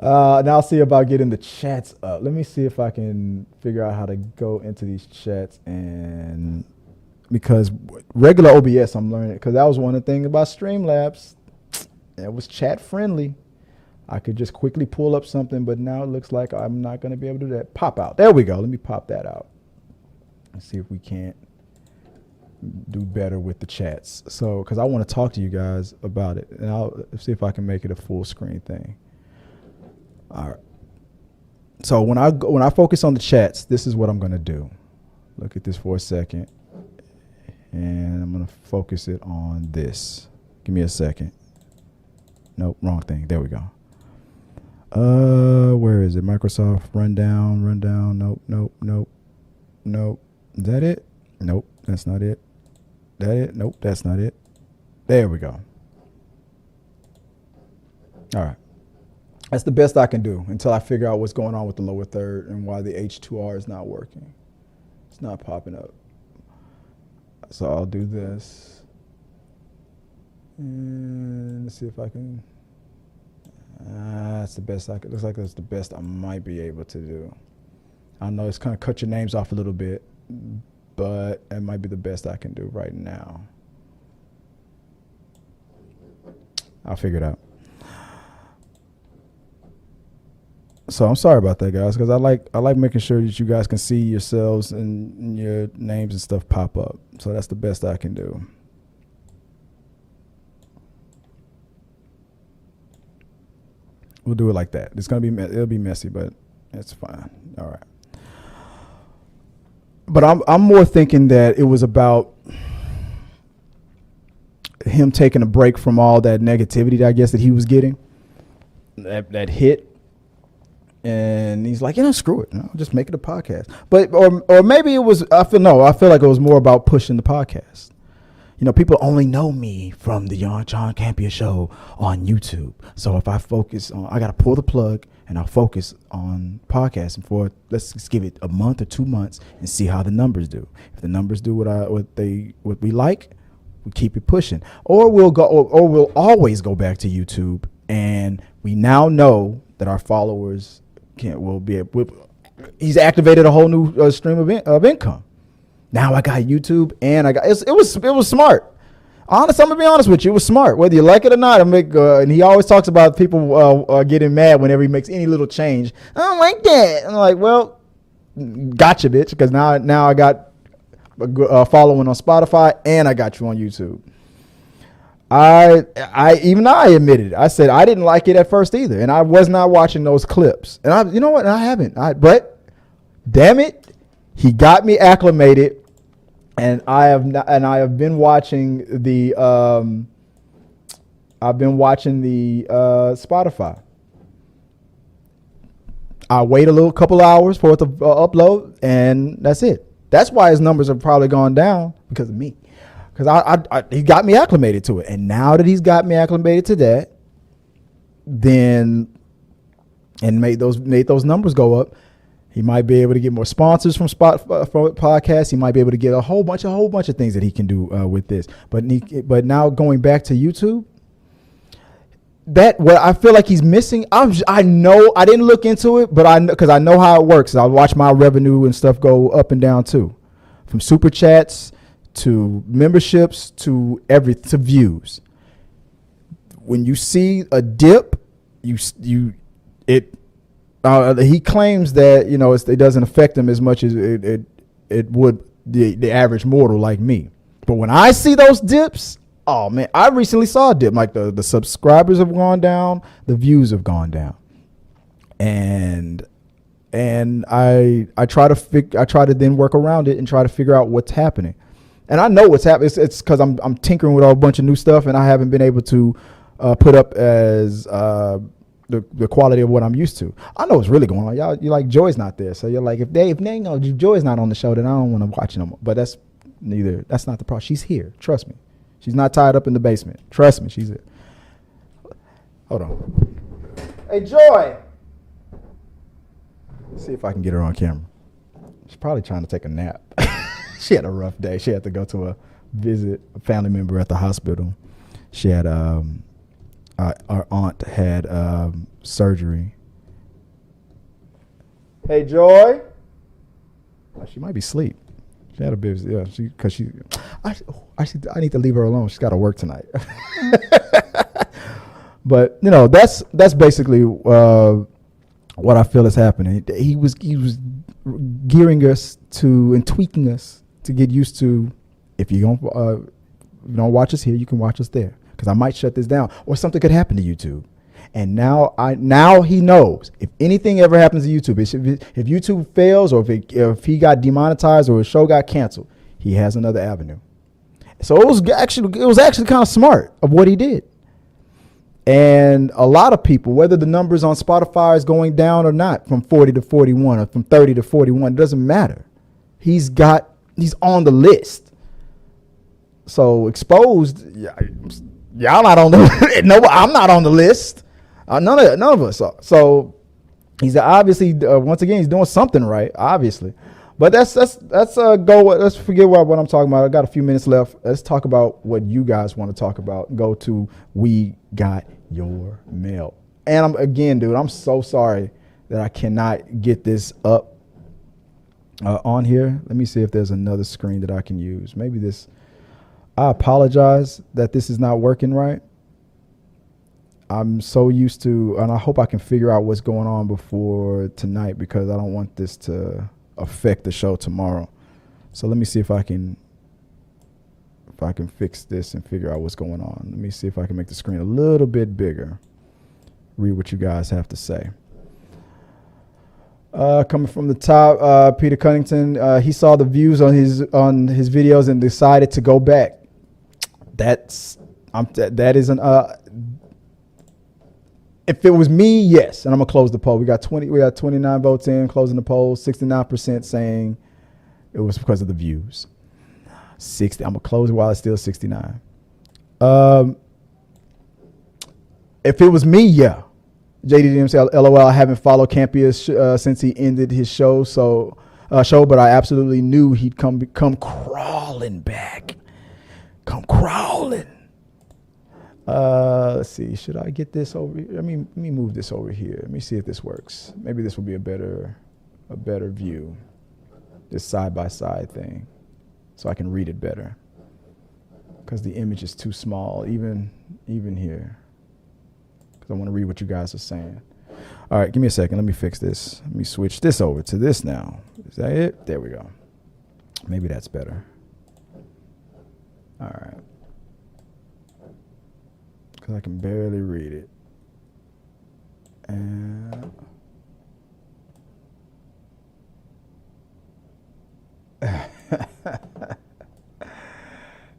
[SPEAKER 1] Now I'll see about getting the chats up. Let me see if I can figure out how to go into these chats, and because regular OBS I'm learning, because that was one of the things about Streamlabs. It was chat friendly. I could just quickly pull up something, but now it looks like I'm not going to be able to do that. Pop out. There we go. Let me pop that out. Let's see if we can't do better with the chats. So, because I want to talk to you guys about it, and I'll see if I can make it a full screen thing. All right. So when I focus on the chats, this is what I'm going to do. Look at this for a second, and I'm going to focus it on this. Give me a second. Nope, wrong thing. There we go. Where is it? Microsoft rundown. Nope. Is that it? Nope, that's not it. That it? Nope, that's not it. There we go. All right. That's the best I can do until I figure out what's going on with the lower third and why the H2R is not working. It's not popping up. So I'll do this. And let's see if I can. That's the best I could. Looks like that's the best I might be able to do. I know it's kind of cut your names off a little bit, but it might be the best I can do right now. I'll figure it out. So I'm sorry about that, guys, because I like making sure that you guys can see yourselves and your names and stuff pop up. So that's the best I can do. We'll do it like that. It's it'll be messy, but it's fine. All right. But I'm more thinking that it was about him taking a break from all that negativity that I guess that he was getting, that hit. And he's like, screw it. Just make it a podcast. But or maybe it was. I feel like it was more about pushing the podcast. People only know me from the John Campea show on YouTube. So if I focus on, I got to pull the plug and I'll focus on podcasting for, let's give it a month or 2 months and see how the numbers do. If the numbers do what we like, we keep it pushing. Or we'll always go back to YouTube, and we now know that our followers he's activated a whole new stream of income. Now I got YouTube, and it was smart. I'm gonna be honest with you, it was smart. Whether you like it or not, and he always talks about people getting mad whenever he makes any little change. I don't like that. I'm like, well, gotcha, bitch, because now I got a following on Spotify, and I got you on YouTube. I admitted it. I said I didn't like it at first either, and I was not watching those clips. And I haven't. But damn it, he got me acclimated. And I have been watching the Spotify. I wait a little couple hours for it to upload, and that's it. That's why his numbers have probably gone down because of me. Because he got me acclimated to it. And now that he's got me acclimated to that, then and made those numbers go up, he might be able to get more sponsors from podcasts. He might be able to get a whole bunch of things that he can do with this. But now going back to YouTube, that what I feel like he's missing. I know I didn't look into it, but because I know how it works. I watch my revenue and stuff go up and down too, from super chats to memberships to views. When you see a dip, he claims that it doesn't affect him as much as it would the average mortal like me. But when I see those dips, oh man, I recently saw a dip. Like the subscribers have gone down, the views have gone down, and I try to then work around it and try to figure out what's happening. And I know what's happening. It's because I'm tinkering with a bunch of new stuff, and I haven't been able to put up as the quality of what I'm used to. I know what's really going on. Y'all, you're like, Joy's not there, so you're like, if they know Joy's not on the show, then I don't want to watch no more. But that's not the problem. She's here. Trust me. She's not tied up in the basement. Trust me, she's here. Hold on. Hey, Joy. Let's see if I can get her on camera. She's probably trying to take a nap. She had a rough day. She had to go to visit a family member at the hospital. She had our aunt had surgery. Hey, Joy. Oh, she might be asleep. She had a busy, I need to leave her alone. She's got to work tonight. But that's basically what I feel is happening. He was gearing us to and tweaking us to get used to. If you don't watch us here, you can watch us there. Because I might shut this down, or something could happen to YouTube. And now he knows if anything ever happens to YouTube, if YouTube fails, or if he got demonetized or his show got canceled, he has another avenue. So it was actually kind of smart of what he did. And a lot of people, whether the numbers on Spotify is going down or not, from 40 to 41 or from 30 to 41, it doesn't matter. He's on the list. So Exposed, y'all not on the no, I'm not on the list. None of us are. So he's obviously once again he's doing something right, obviously. But let's forget what I'm talking about. I got a few minutes left. Let's talk about what you guys want to talk about. Go to We Got Your Mail. And I'm so sorry that I cannot get this up on here. Let me see if there's another screen that I can use. Maybe this. I apologize that this is not working right. I'm so used to, and I hope I can figure out what's going on before tonight, because I don't want this to affect the show tomorrow. So let me see if I can fix this and figure out what's going on. Let me see if I can make the screen a little bit bigger. Read what you guys have to say. Coming from the top, Peter Cunnington, he saw the views on his videos and decided to go back. That is an if it was me, yes. And I'm gonna close the poll. We got 29 votes in, closing the poll. 69% saying it was because of the views. 60. I'm gonna close it while it's still 69. If it was me, yeah. JDDM said, LOL, I haven't followed Campea since he ended his show, but I absolutely knew he'd come crawling back. Come crawling. Let's see. Should I get this over here? Let me move this over here. Let me see if this works. Maybe this will be a better view. This side-by-side thing. So I can read it better. Because the image is too small, even here. Because I want to read what you guys are saying. All right, give me a second. Let me fix this. Let me switch this over to this now. Is that it? There we go. Maybe that's better. All right. Because I can barely read it. And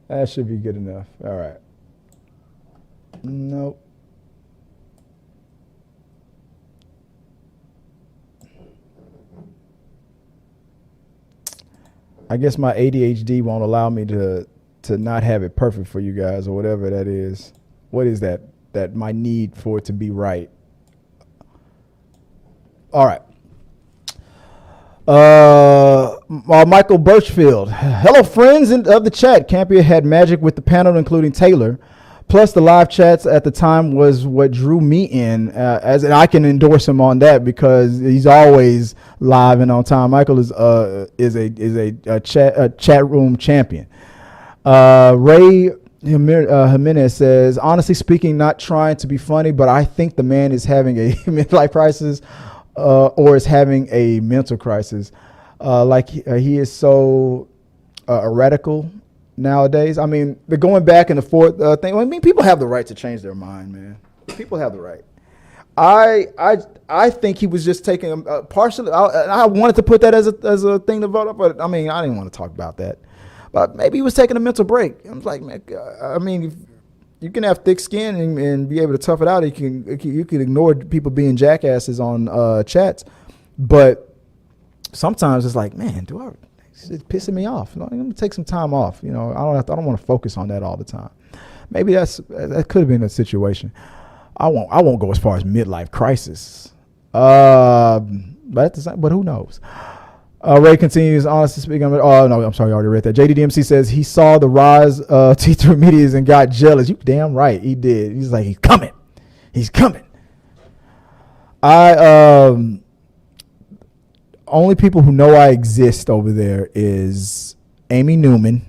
[SPEAKER 1] that should be good enough. All right. Nope. I guess my ADHD won't allow me to not have it perfect for you guys or whatever that is. What is that? That my need for it to be right. All right. Michael Birchfield. Hello, friends of the chat. Campea had magic with the panel, including Taylor. Plus, the live chats at the time was what drew me in. And I can endorse him on that because he's always live and on time. Michael is a chat room champion. Ray Jimenez says, honestly speaking, not trying to be funny, but I think the man is having a midlife crisis. Or is having a mental crisis. He is so radical nowadays. I mean, the going back and the forth thing. I mean, people have the right to change their mind, man. People have the right. I think he was just taking partially. I wanted to put that as a thing to vote up, but I mean, I didn't want to talk about that. But maybe he was taking a mental break. I was like, man, I mean. You can have thick skin and be able to tough it out. You can ignore people being jackasses on chats, but sometimes it's like, man, it's pissing me off. I'm gonna take some time off. I don't want to focus on that all the time. Maybe that could have been a situation. I won't go as far as midlife crisis, but who knows? Ray continues, honestly speaking, oh, no, I'm sorry, I already read that. JDDMC says he saw the rise of T3 Medias and got jealous. You damn right, he did. He's like, he's coming. He's coming. Only people who know I exist over there is Amy Newman,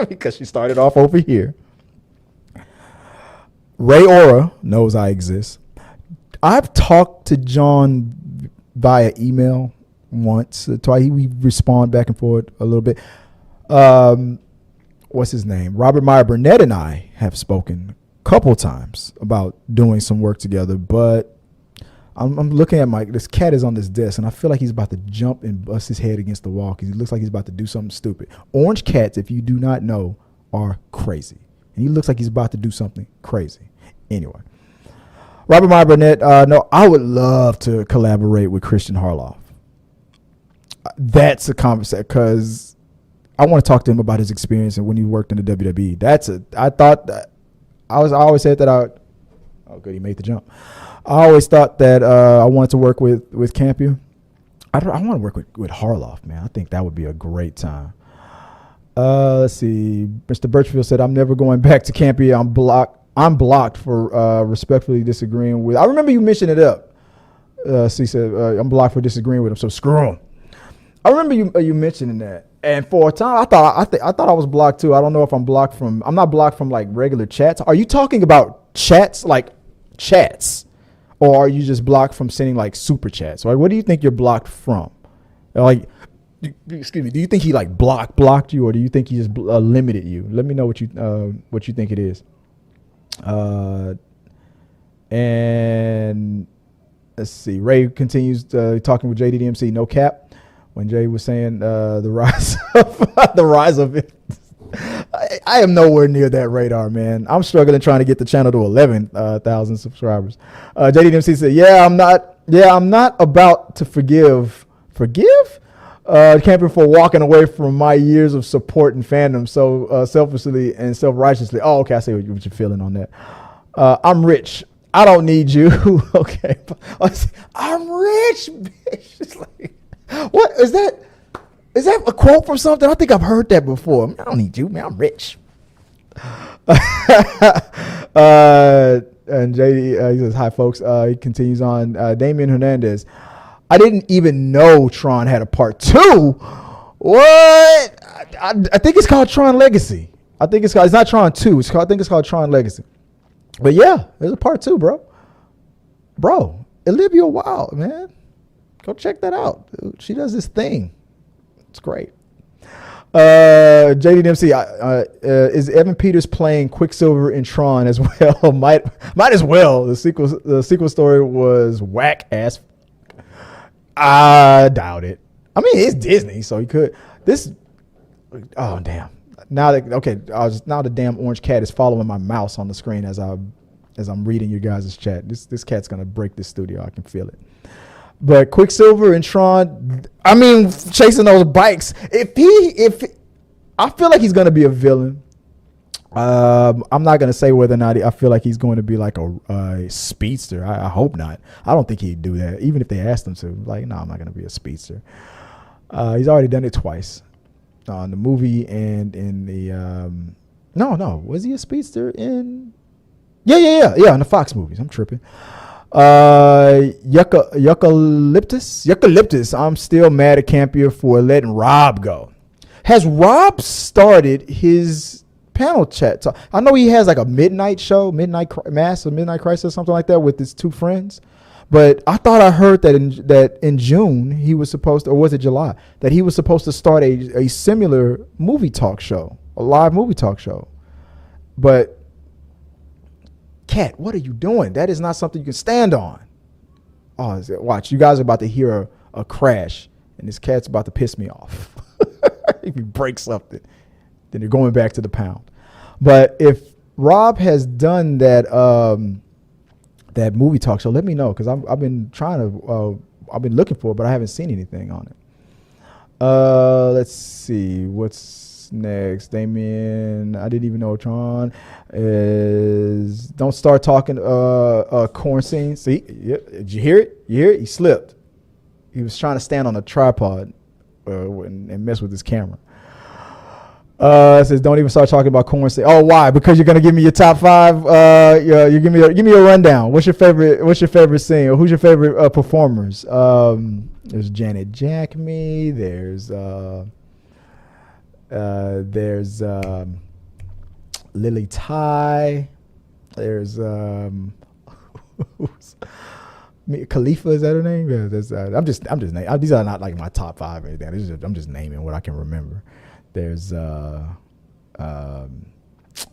[SPEAKER 1] because she started off over here. Ray Ora knows I exist. I've talked to John via email once, twice. We respond back and forth a little bit. What's his name? Robert Meyer Burnett and I have spoken a couple times about doing some work together, but I'm looking at this cat is on this desk, and I feel like he's about to jump and bust his head against the wall because he looks like he's about to do something stupid. Orange cats, if you do not know, are crazy. And he looks like he's about to do something crazy. Anyway. Robert Meyer Burnett, no, I would love to collaborate with Christian Harloff. That's a conversation because I want to talk to him about his experience and when he worked in the WWE. I always said that oh, good, he made the jump. I always thought that I wanted to work with Campea. I want to work with Harloff, man. I think that would be a great time. Let's see. Mr. Birchfield said, I'm never going back to Campea. I'm blocked for respectfully disagreeing with. I remember you mentioned it up. He said, I'm blocked for disagreeing with him, so screw him. I remember you mentioning that. And for a time, I thought I was blocked too. I don't know if I'm blocked from. I'm not blocked from like regular chats. Are you talking about chats, like chats, or are you just blocked from sending like super chats? Right? What do you think you're blocked from? Like, excuse me. Do you think he like blocked you, or do you think he just limited you? Let me know what you think it is. And let's see. Ray continues talking with JDDMC. No cap. When Jay was saying the rise of it, I am nowhere near that radar, man. I'm struggling trying to get the channel to 11,000 subscribers. JDMC said, I'm not about to forgive Campea for walking away from my years of support and fandom so selfishly and self-righteously. Oh, okay, I see what you're feeling on that. I'm rich. I don't need you. Okay. I'm rich, bitch. It's like, what is that? Is that a quote from something? I think I've heard that before. I don't need you, man. I'm rich. And JD, he says, hi, folks. He continues on. Damian Hernandez. I didn't even know Tron had a part 2. What? I think it's called Tron Legacy. It's not Tron 2. I think it's called Tron Legacy. But yeah, there's a part 2, bro. Bro, Olivia Wilde, man. Go check that out. Dude, she does this thing. It's great. JDMC, is Evan Peters playing Quicksilver in Tron as well? might as well. The sequel story was whack ass. I doubt it. I mean, it's Disney, so he could. Oh damn. Now the damn orange cat is following my mouse on the screen as I'm reading your guys' chat. This cat's gonna break this studio. I can feel it. But Quicksilver and Tron, I mean, chasing those bikes. If I feel like he's gonna be a villain. I'm not gonna say whether or not I feel like he's going to be like a speedster. I hope not. I don't think he'd do that, even if they asked him to. Like, no, I'm not gonna be a speedster. He's already done it twice, in the movie and in the no, was he a speedster in? Yeah, in the Fox movies. I'm tripping. Eucalyptus. I'm still mad at Campea for letting Rob go. Has Rob started his panel chat? I know he has like a midnight show, Midnight Mass or Midnight Crisis, something like that, with his two friends. But I thought I heard that in June he was supposed to, or was it July, that he was supposed to start a similar movie talk show, a live movie talk show. But Cat, what are you doing? That is not something you can stand on. Oh, watch, you guys are about to hear a crash, and this cat's about to piss me off. If you break something, then you're going back to the pound. But if Rob has done that that movie talk show, let me know, because I've been trying to I've been looking for it, but I haven't seen anything on it. Let's see what's next. Damien, I didn't even know Tron is. Don't start talking corn scene. See, yep. Did you hear it? You hear it? He slipped. He was trying to stand on a tripod and mess with his camera. It says don't even start talking about corn scene. Oh, why? Because you're gonna give me your top 5. Yeah, you give me a rundown. What's your favorite scene? Or who's your favorite performers? There's Janet Jackme. There's Lily Ty. There's Khalifa, is that her name? Yeah, I'm just naming. These are not like my top 5 or anything. I'm just naming what I can remember. There's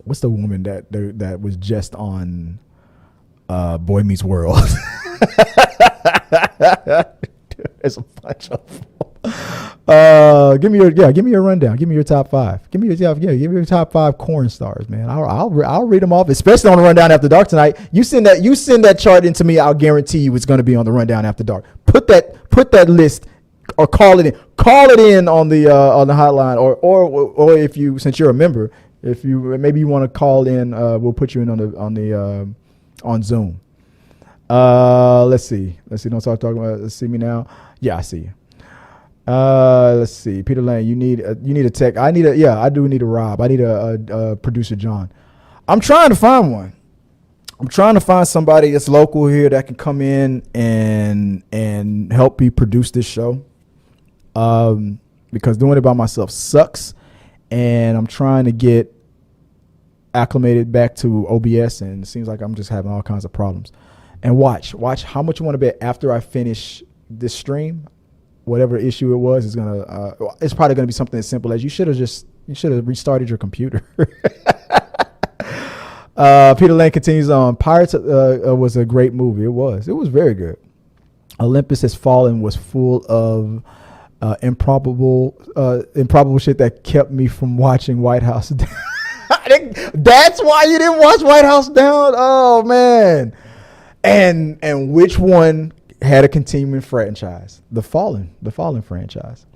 [SPEAKER 1] what's the woman that was just on Boy Meets World? There's a bunch of them. Give me your rundown. Give me your top 5. Give me your top 5 corn stars, man. I'll read them off, especially on the Rundown After Dark tonight. You send that chart into me. I'll guarantee you it's going to be on the Rundown After Dark. Put that list or call it in on the hotline or if you, since you're a member, if you maybe you want to call in, we'll put you in on Zoom. Let's see. Don't start talking about. Let's see me now. Yeah, I see you. Let's see. Peter Lane, you need a tech. I do need a Rob. I need a producer John. I'm trying to find one. I'm trying to find somebody that's local here that can come in and help me produce this show. Because doing it by myself sucks, and I'm trying to get acclimated back to OBS, and it seems like I'm just having all kinds of problems. And watch how much you want to bet after I finish this stream, whatever issue it was is gonna. It's probably gonna be something as simple as you should have restarted your computer. Peter Lane continues on. Pirates was a great movie. It was very good. Olympus Has Fallen was full of improbable shit that kept me from watching White House Down. That's why you didn't watch White House Down? Oh man. And which one had a continuing franchise? The Fallen franchise.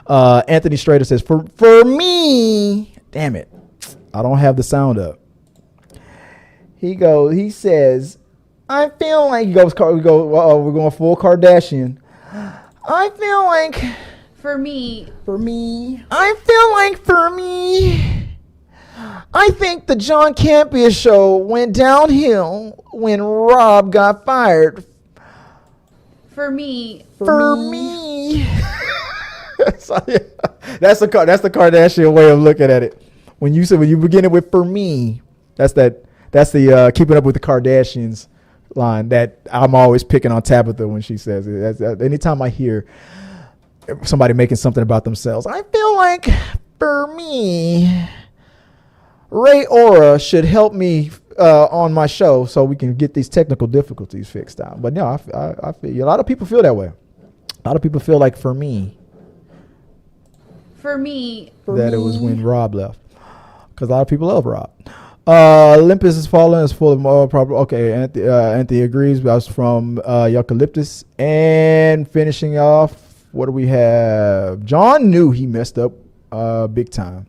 [SPEAKER 1] Anthony Strader says, for me, damn it, I don't have the sound up. He says, I feel like, we're going full Kardashian. I feel like
[SPEAKER 2] For me,
[SPEAKER 1] I think the John Campea show went downhill when Rob got fired.
[SPEAKER 2] For me.
[SPEAKER 1] So, yeah, that's the Kardashian way of looking at it. When you begin it with "for me," that's the Keeping Up with the Kardashians line that I'm always picking on Tabitha when she says it. Anytime I hear somebody making something about themselves, I feel like for me, Ray Aura should help me on my show so we can get these technical difficulties fixed out. But no, I feel a lot of people feel that way. A lot of people feel like for me,
[SPEAKER 2] it was
[SPEAKER 1] when Rob left, because a lot of people love Rob. Olympus is falling. It's full of more problem. Okay, Anthony agrees. That was from Eucalyptus. And finishing off, what do we have? John knew he messed up big time.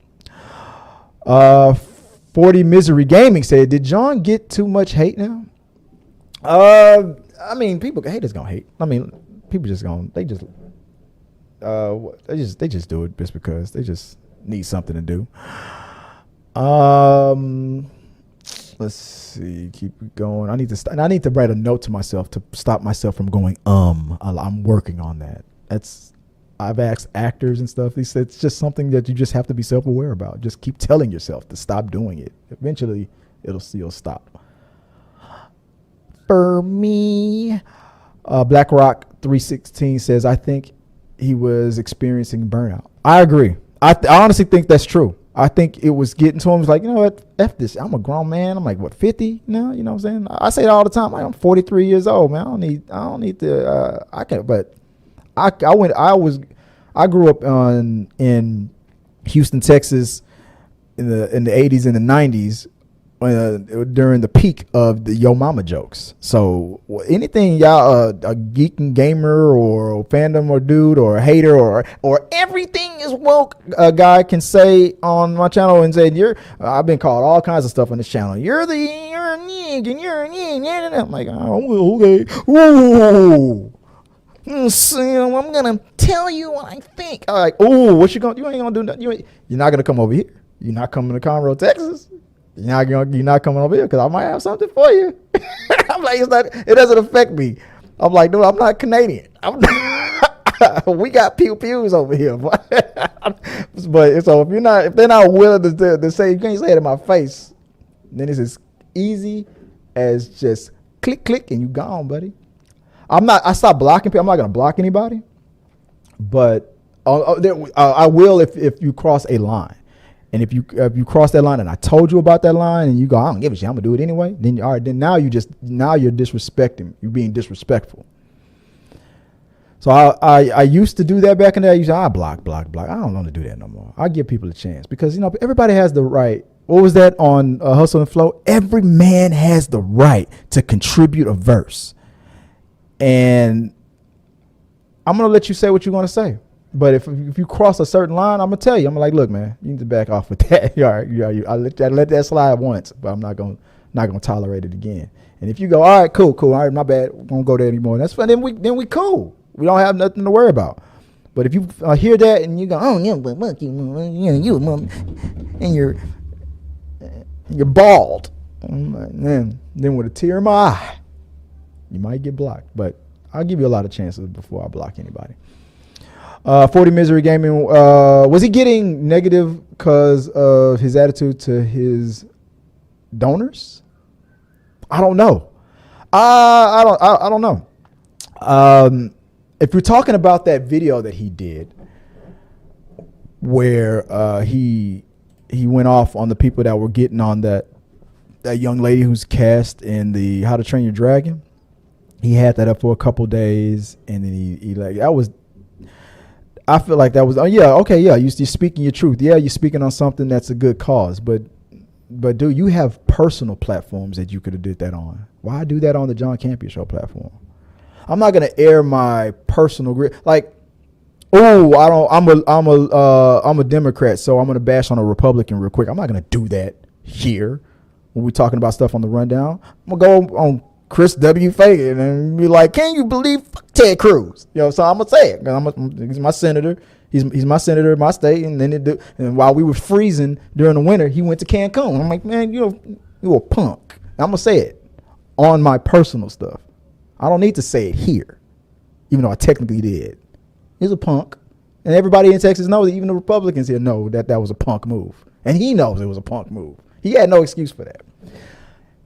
[SPEAKER 1] 40 Misery Gaming said, did John get too much hate now? I mean, haters gonna hate. I mean, people they just do it just because they just need something to do. Let's see, keep it going. I need to write a note to myself to stop myself from going I'm working on that. I've asked actors and stuff. They said it's just something that you just have to be self-aware about. Just keep telling yourself to stop doing it. Eventually you'll stop. For me, BlackRock 316 says, I think he was experiencing burnout. I agree. I honestly think that's true. I think it was getting to him. It's like, you know what? F this. I'm a grown man. I'm like, what, 50 now? You know what I'm saying? I say it all the time. I'm 43 years old, man. I don't need to, I can't, but I grew up in Houston, Texas in the 80s and the 90s during the peak of the Yo Mama jokes. So anything y'all a geek and gamer or a fandom or dude or a hater or everything is woke a guy can say on my channel and say I've been called all kinds of stuff on this channel. You're a nig and you're a nig. I'm like, oh, okay. Ooh. So I'm gonna tell you what I think. I'm like, oh, what you ain't gonna do nothing. You're not gonna come over here. You're not coming to Conroe, Texas. You're not coming over here because I might have something for you. I'm like, it doesn't affect me. I'm like, no, I'm not Canadian. We got pews over here. But so if they're not willing to say, you can't say it in my face, then it's as easy as just click and you gone, buddy. I stopped blocking people. I'm not gonna block anybody, but I will if you cross a line. And if you cross that line and I told you about that line and you go, I don't give a shit, I'm gonna do it anyway. Then all right, then now you're disrespecting. You're being disrespectful. So I used to do that back in the day. I used to block. I don't want to do that no more. I give people a chance because everybody has the right. What was that on Hustle and Flow? Every man has the right to contribute a verse. And I'm gonna let you say what you're gonna say. But if you cross a certain line, I'm gonna tell you. I'm like, look, man, you need to back off with that. All right, I let that slide once, but I'm not gonna tolerate it again. And if you go, all right, cool, all right, my bad, won't go there anymore. That's fine. Then we cool. We don't have nothing to worry about. But if you hear that and you go, oh yeah, but look, you and you're bald, then with a tear in my eye, you might get blocked. But I'll give you a lot of chances before I block anybody. 40 Misery Gaming, was he getting negative because of his attitude to his donors? I don't know. I don't know. If you're talking about that video that he did where he went off on the people that were getting on that young lady who's cast in the How to Train Your Dragon, he had that up for a couple days and then he like, that was, I feel like that was, you're speaking your truth. Yeah, you're speaking on something that's a good cause. But dude, you have personal platforms that you could have did that on. Why do that on the John Campea Show platform? I'm not gonna air my personal like, I'm a Democrat, so I'm gonna bash on a Republican real quick. I'm not gonna do that here when we're talking about stuff on the rundown. I'm gonna go on Chris W. Fagan and be like, can you believe Ted Cruz? So I'm gonna say it. He's my senator. He's my senator in my state. And and while we were freezing during the winter, he went to Cancun. I'm like, man, you a punk. I'm gonna say it on my personal stuff. I don't need to say it here, even though I technically did. He's a punk, and everybody in Texas knows. Even the Republicans here know that was a punk move, and he knows it was a punk move. He had no excuse for that.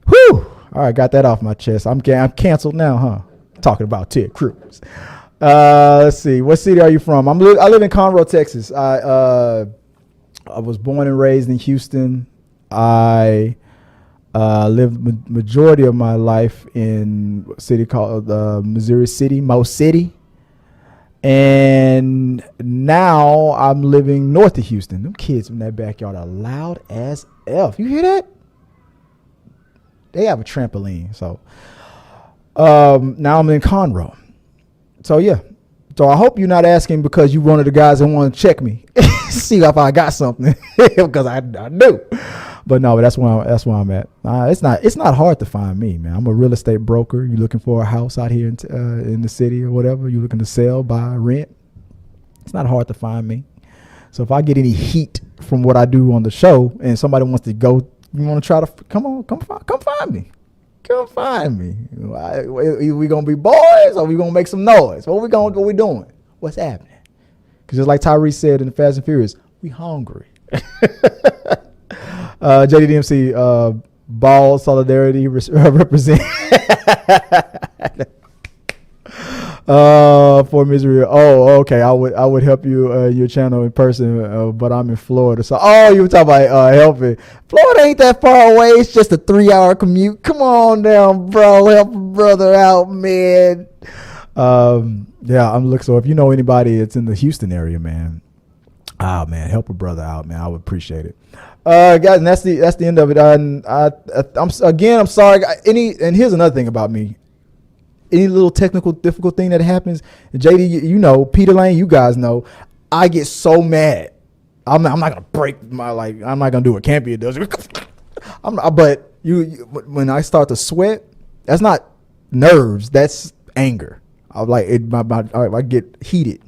[SPEAKER 1] Whew. All right, got that off my chest. I'm canceled now, huh? Talking about Ted Cruz. Let's see. What city are you from? I live in Conroe, Texas. I was born and raised in Houston. I lived majority of my life in a city called Missouri City, Mo City. And now I'm living north of Houston. Them kids in that backyard are loud as F. You hear that? They have a trampoline. So now I'm in Conroe. So yeah. So I hope you're not asking because you one of the guys that want to check me, see if I got something, because I do. But no, that's where I'm at. It's not hard to find me, man. I'm a real estate broker. You looking for a house out here in the city or whatever? You looking to sell, buy, rent? It's not hard to find me. So if I get any heat from what I do on the show, and somebody wants to go, you want to try to come find me. Come find me. We gonna be boys, or we gonna make some noise? What we doing? What's happening? Because just like Tyrese said in the Fast and Furious, we hungry. JDDMC, ball solidarity represent for misery. Oh, okay. I would help you your channel in person, but I'm in Florida. So you were talking about helping. Florida ain't that far away. It's just a 3-hour commute. Come on down, bro. Help a brother out, man. Yeah, I'm looking. So if you know anybody that's in the Houston area, man, man, help a brother out, man. I would appreciate it. Guys, and that's the end of it. I'm sorry. And here's another thing about me. Any little technical difficult thing that happens, JD, you know, Peter Lane, you guys know, I get so mad. I'm not gonna break my I'm not gonna do what Campea does. But when I start to sweat, that's not nerves. That's anger. I get heated,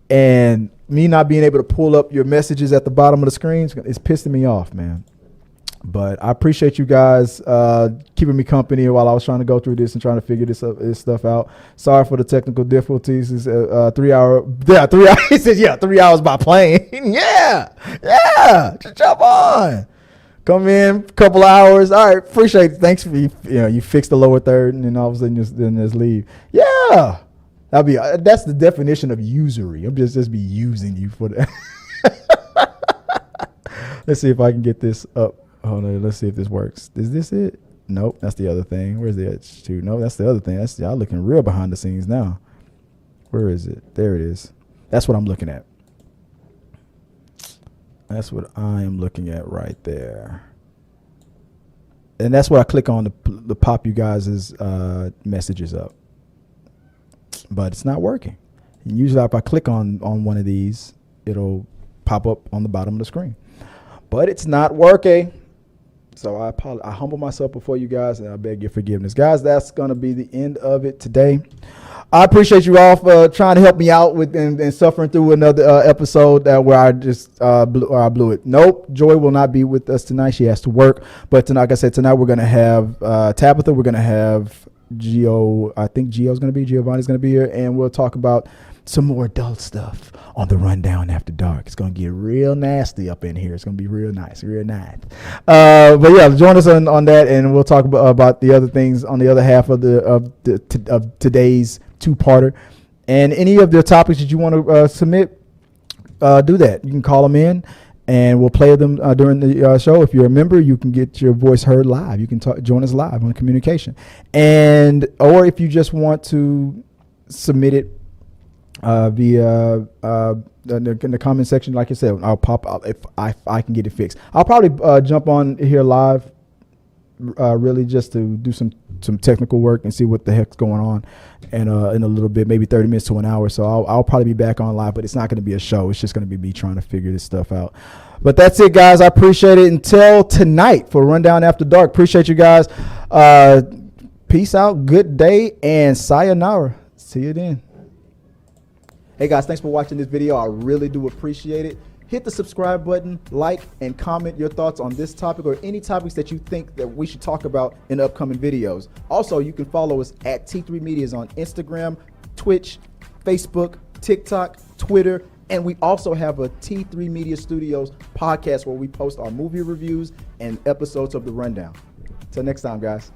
[SPEAKER 1] and me not being able to pull up your messages at the bottom of the screen is pissing me off, man. But I appreciate you guys keeping me company while I was trying to go through this and trying to figure this stuff out. Sorry for the technical difficulties. It's 3 hour. Yeah, 3 hours. He says, 3 hours by plane. yeah. Just jump on. Come in, couple hours. All right, appreciate it. Thanks for you fixed the lower third, and then all of a sudden just leave. Yeah, that's the definition of usury. I'm just be using you for that. Let's see if I can get this up. Hold on, let's see if this works. Is this it? Nope, that's the other thing. Where's the H2? No, that's the other thing. Y'all looking real behind the scenes now. Where is it? There it is. That's what I'm looking at. That's what I am looking at right there. And that's what I click on to pop you guys' messages up. But it's not working. And usually if I click on one of these, it'll pop up on the bottom of the screen. But it's not working. So I humble myself before you guys, and I beg your forgiveness. Guys, that's going to be the end of it today. I appreciate you all for trying to help me out with and suffering through another episode where I just blew it. Nope, Joy will not be with us tonight. She has to work. But tonight, like I said, tonight we're going to have Tabitha. We're going to have Gio. I think Giovanni's going to be here, and we'll talk about some more adult stuff on the Rundown After Dark. It's going to get real nasty up in here. It's going to be real nice. But yeah, join us on that, and we'll talk about the other things on the other half of today's two-parter. And any of the topics that you want to submit, do that. You can call them in, and we'll play them during the show. If you're a member, you can get your voice heard live. You can join us live on communication. Or if you just want to submit it via in the comment section, like I said, I'll pop out if I can get it fixed. I'll probably jump on here live, really just to do some technical work and see what the heck's going on, and in a little bit, maybe 30 minutes to an hour. So I'll probably be back on live, but it's not going to be a show. It's just going to be me trying to figure this stuff out. But that's it, guys. I appreciate it. Until tonight for Rundown After Dark. Appreciate you guys. Peace out. Good day and sayonara. See you then. Hey guys, thanks for watching this video. I really do appreciate it. Hit the subscribe button, like, and comment your thoughts on this topic or any topics that you think that we should talk about in upcoming videos. Also, you can follow us at T3 Medias on Instagram, Twitch, Facebook, TikTok, Twitter, and we also have a T3 Media Studios podcast where we post our movie reviews and episodes of The Rundown. Till next time, guys.